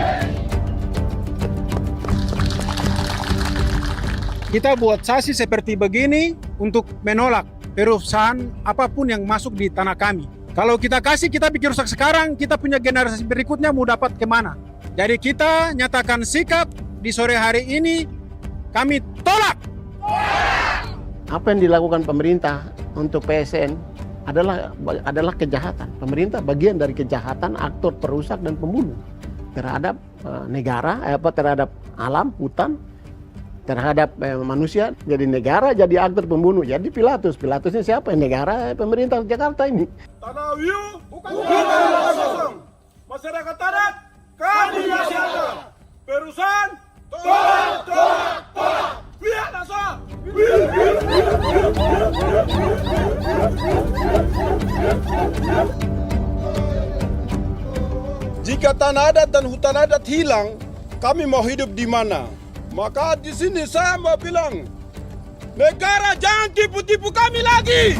S11: Kita buat sasi seperti begini untuk menolak perusahaan apapun yang masuk di tanah kami. Kalau kita kasih, kita bikin rusak sekarang, kita punya generasi berikutnya mau dapat kemana. Jadi kita nyatakan sikap di sore hari ini, kami tolak.
S2: Apa yang dilakukan pemerintah untuk PSN adalah kejahatan. Pemerintah bagian dari kejahatan, aktor perusak dan pembunuh terhadap negara, terhadap alam, hutan, terhadap manusia. Jadi negara jadi aktor pembunuh. Jadi Pilatusnya siapa? Negara, pemerintah Jakarta ini.
S18: Tanah Wiu bukan kosong. Masyarakat adat kami rasakan. Perusahaan tolak. Lihat asal.
S13: Jika tanah adat dan hutan adat hilang, kami mau hidup di mana? Maka di sini saya mau bilang, negara jangan tipu-tipu kami lagi.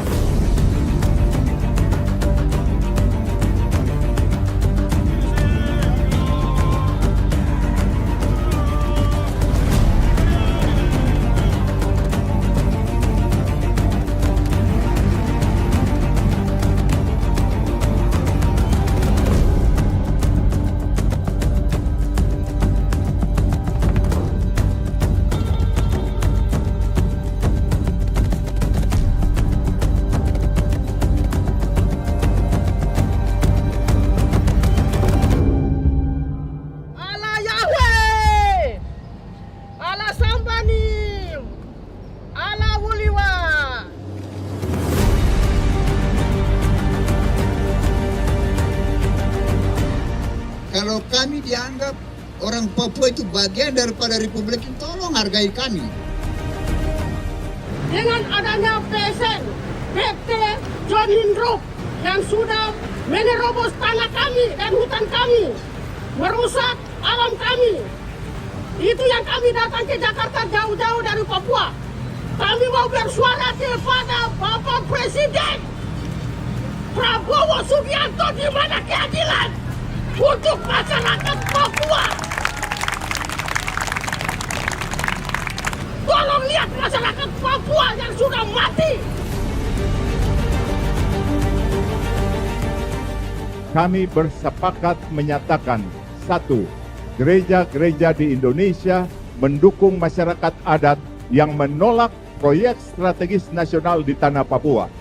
S17: Kalau kami dianggap orang Papua itu bagian daripada Republik ini, tolong hargai kami.
S14: Dengan adanya PSN, PT John Lindrop yang sudah menerobos tanah kami dan hutan kami, merusak alam kami. Itu yang kami datang ke Jakarta jauh-jauh dari Papua. Kami mau bersuara kepada Bapak Presiden Prabowo Subianto, di mana keadilan untuk masyarakat Papua. Tolong lihat masyarakat Papua yang sudah mati.
S16: Kami bersepakat menyatakan, 1. Gereja-gereja di Indonesia mendukung masyarakat adat yang menolak proyek strategis nasional di tanah Papua.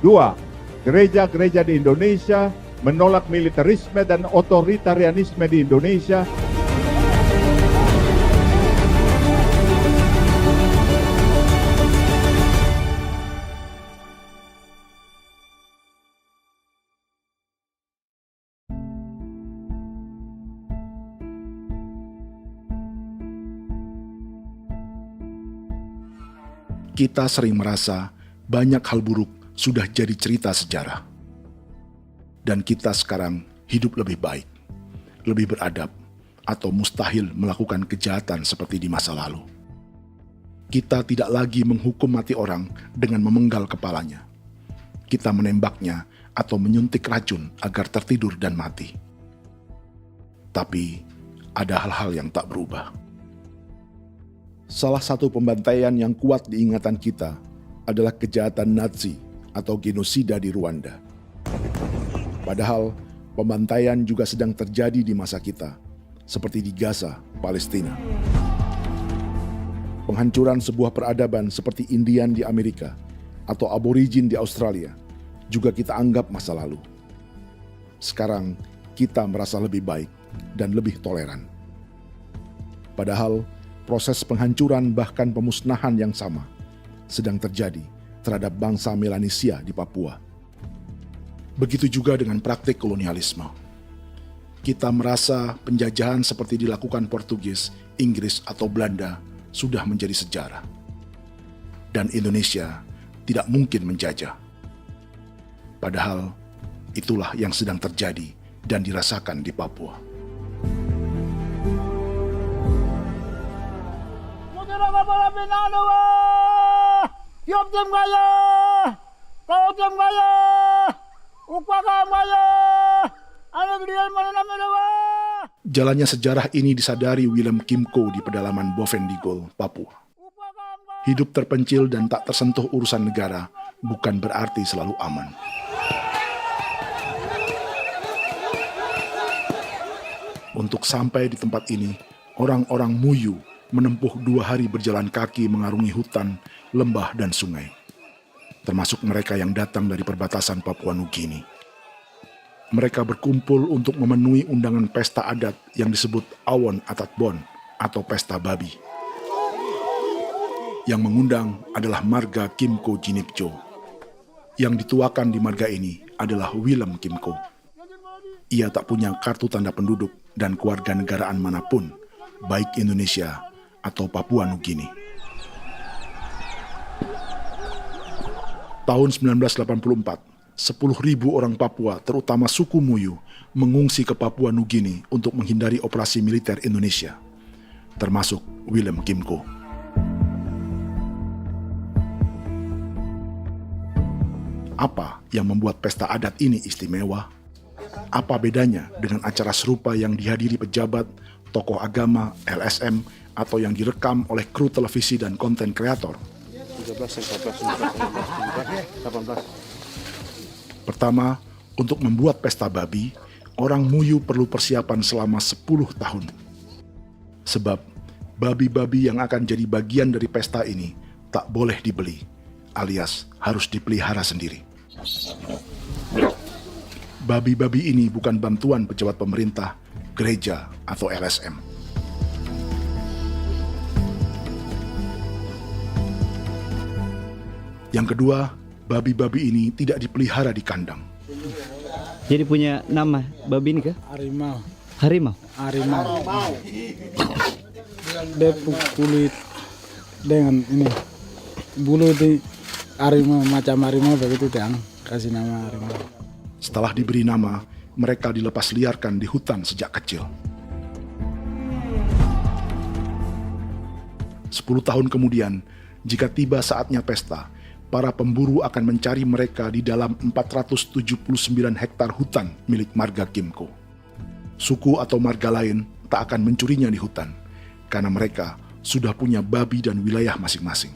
S16: 2. Gereja-gereja di Indonesia menolak militerisme dan otoritarianisme di Indonesia.
S1: Kita sering merasa banyak hal buruk sudah jadi cerita sejarah. Dan kita sekarang hidup lebih baik, lebih beradab, atau mustahil melakukan kejahatan seperti di masa lalu. Kita tidak lagi menghukum mati orang dengan memenggal kepalanya. Kita menembaknya atau menyuntik racun agar tertidur dan mati. Tapi ada hal-hal yang tak berubah. Salah satu pembantaian yang kuat di ingatan kita adalah kejahatan Nazi atau genosida di Rwanda. Padahal pembantaian juga sedang terjadi di masa kita, seperti di Gaza, Palestina. Penghancuran sebuah peradaban seperti Indian di Amerika atau aborigin di Australia juga kita anggap masa lalu. Sekarang kita merasa lebih baik dan lebih toleran. Padahal proses penghancuran bahkan pemusnahan yang sama sedang terjadi terhadap bangsa Melanesia di Papua. Begitu juga dengan praktik kolonialisme. Kita merasa penjajahan seperti dilakukan Portugis, Inggris, atau Belanda sudah menjadi sejarah. Dan Indonesia tidak mungkin menjajah. Padahal itulah yang sedang terjadi dan dirasakan di Papua. Jalannya sejarah ini disadari Willem Kimco di pedalaman Bovendigol, Papua. Hidup terpencil dan tak tersentuh urusan negara bukan berarti selalu aman. Untuk sampai di tempat ini, orang-orang Muyu menempuh 2 hari berjalan kaki mengarungi hutan, lembah, dan sungai. Termasuk mereka yang datang dari perbatasan Papua Nugini. Mereka berkumpul untuk memenuhi undangan pesta adat yang disebut Awon Atatbon atau Pesta Babi. Yang mengundang adalah marga Kimco Jinipjo. Yang dituakan di marga ini adalah Willem Kimco. Ia tak punya kartu tanda penduduk dan kewarganegaraan manapun, baik Indonesia atau Papua Nugini. Tahun 1984, 10.000 orang Papua, terutama suku Muyu, mengungsi ke Papua Nugini untuk menghindari operasi militer Indonesia, termasuk Willem Kimco. Apa yang membuat pesta adat ini istimewa? Apa bedanya dengan acara serupa yang dihadiri pejabat, tokoh agama, LSM, atau yang direkam oleh kru televisi dan konten kreator?
S10: 13, 14, 15, 16, 17, 18.
S1: Pertama, untuk membuat pesta babi, orang Muyu perlu persiapan selama 10 tahun. Sebab, babi-babi yang akan jadi bagian dari pesta ini tak boleh dibeli, alias harus dipelihara sendiri. Babi-babi ini bukan bantuan pejabat pemerintah, gereja, atau LSM. Yang kedua, babi-babi ini tidak dipelihara di kandang.
S12: Jadi punya nama babi ini kah?
S11: Harimau.
S12: Harimau?
S11: Harimau. Dia kulit dengan ini bulu di harimau, macam harimau begitu kan, kasih nama harimau.
S1: Setelah diberi nama, mereka dilepas liarkan di hutan sejak kecil. 10 tahun kemudian, jika tiba saatnya pesta, para pemburu akan mencari mereka di dalam 479 hektar hutan milik marga Kimco. Suku atau marga lain tak akan mencurinya di hutan, karena mereka sudah punya babi dan wilayah masing-masing.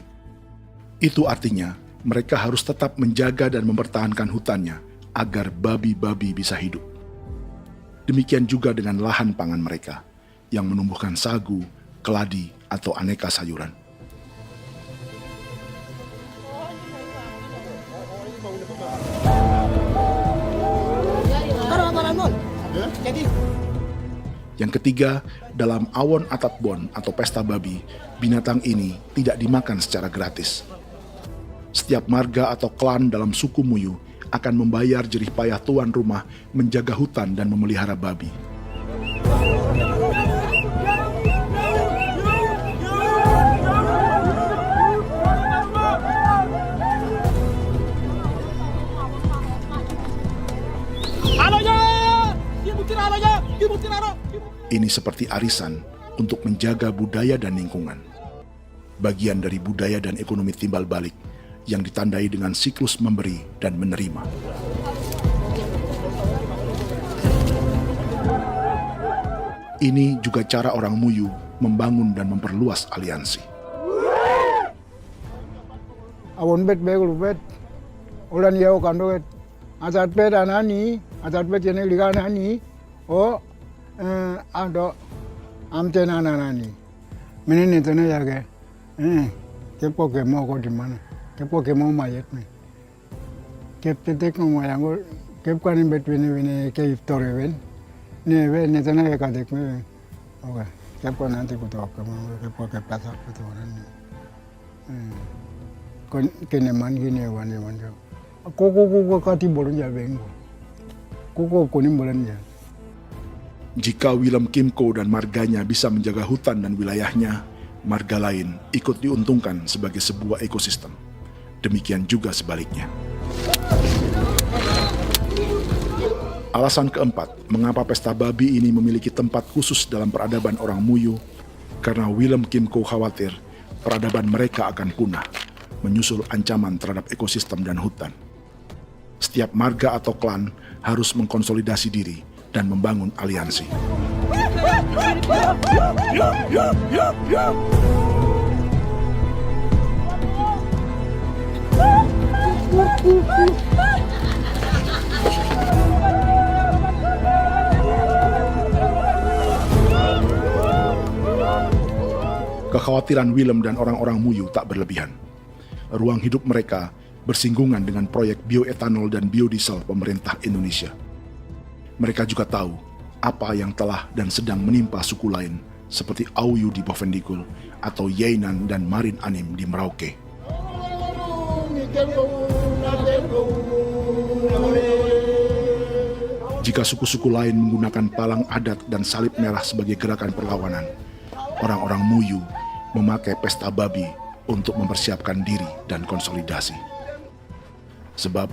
S1: Itu artinya, mereka harus tetap menjaga dan mempertahankan hutannya agar babi-babi bisa hidup. Demikian juga dengan lahan pangan mereka, yang menumbuhkan sagu, keladi, atau aneka sayuran. Yang ketiga, dalam Awon Atatbon atau pesta babi, binatang ini tidak dimakan secara gratis. Setiap marga atau klan dalam suku Muyu akan membayar jerih payah tuan rumah menjaga hutan dan memelihara babi. Ini seperti arisan untuk menjaga budaya dan lingkungan. Bagian dari budaya dan ekonomi timbal balik yang ditandai dengan siklus memberi dan menerima. Ini juga cara orang Muyu membangun dan memperluas aliansi.
S11: Awon bet begul bet, ulan yau kando bet, atat bet anani, atat bet yang ligan ani, oh ado amten anani, menin itu na jaga, kepo kemo ko di mana, kepo kemo mayat nih, kep tetek mo yang kep kanin bet wini ke iftore wen, nih wen itu na kadek me, oke, kepo nanti kutu apa mau, kepo ke pasar kutu orang nih, keneman gini wani wani, koko kati bolon jabeng, koko kuning bolon jabeng.
S1: Jika Willem Kimco dan marganya bisa menjaga hutan dan wilayahnya, marga lain ikut diuntungkan sebagai sebuah ekosistem. Demikian juga sebaliknya. Alasan keempat, mengapa pesta babi ini memiliki tempat khusus dalam peradaban orang Muyu, karena Willem Kimco khawatir peradaban mereka akan punah, menyusul ancaman terhadap ekosistem dan hutan. setiap marga atau klan harus mengkonsolidasi diri dan membangun aliansi. Kekhawatiran Willem dan orang-orang Muyu tak berlebihan. Ruang hidup mereka bersinggungan dengan proyek bioetanol dan biodiesel pemerintah Indonesia. Mereka juga tahu apa yang telah dan sedang menimpa suku lain seperti Auyu di Bovendikul atau Yainan dan Marin Anim di Merauke. Jika suku-suku lain menggunakan palang adat dan salib merah sebagai gerakan perlawanan, orang-orang Muyu memakai pesta babi untuk mempersiapkan diri dan konsolidasi. Sebab,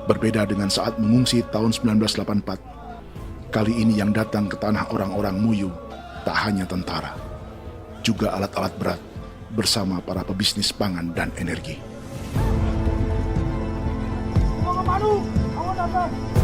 S1: berbeda dengan saat mengungsi tahun 1984, kali ini yang datang ke tanah orang-orang Muyu tak hanya tentara, juga alat-alat berat bersama para pebisnis pangan dan energi.
S18: Awak datang.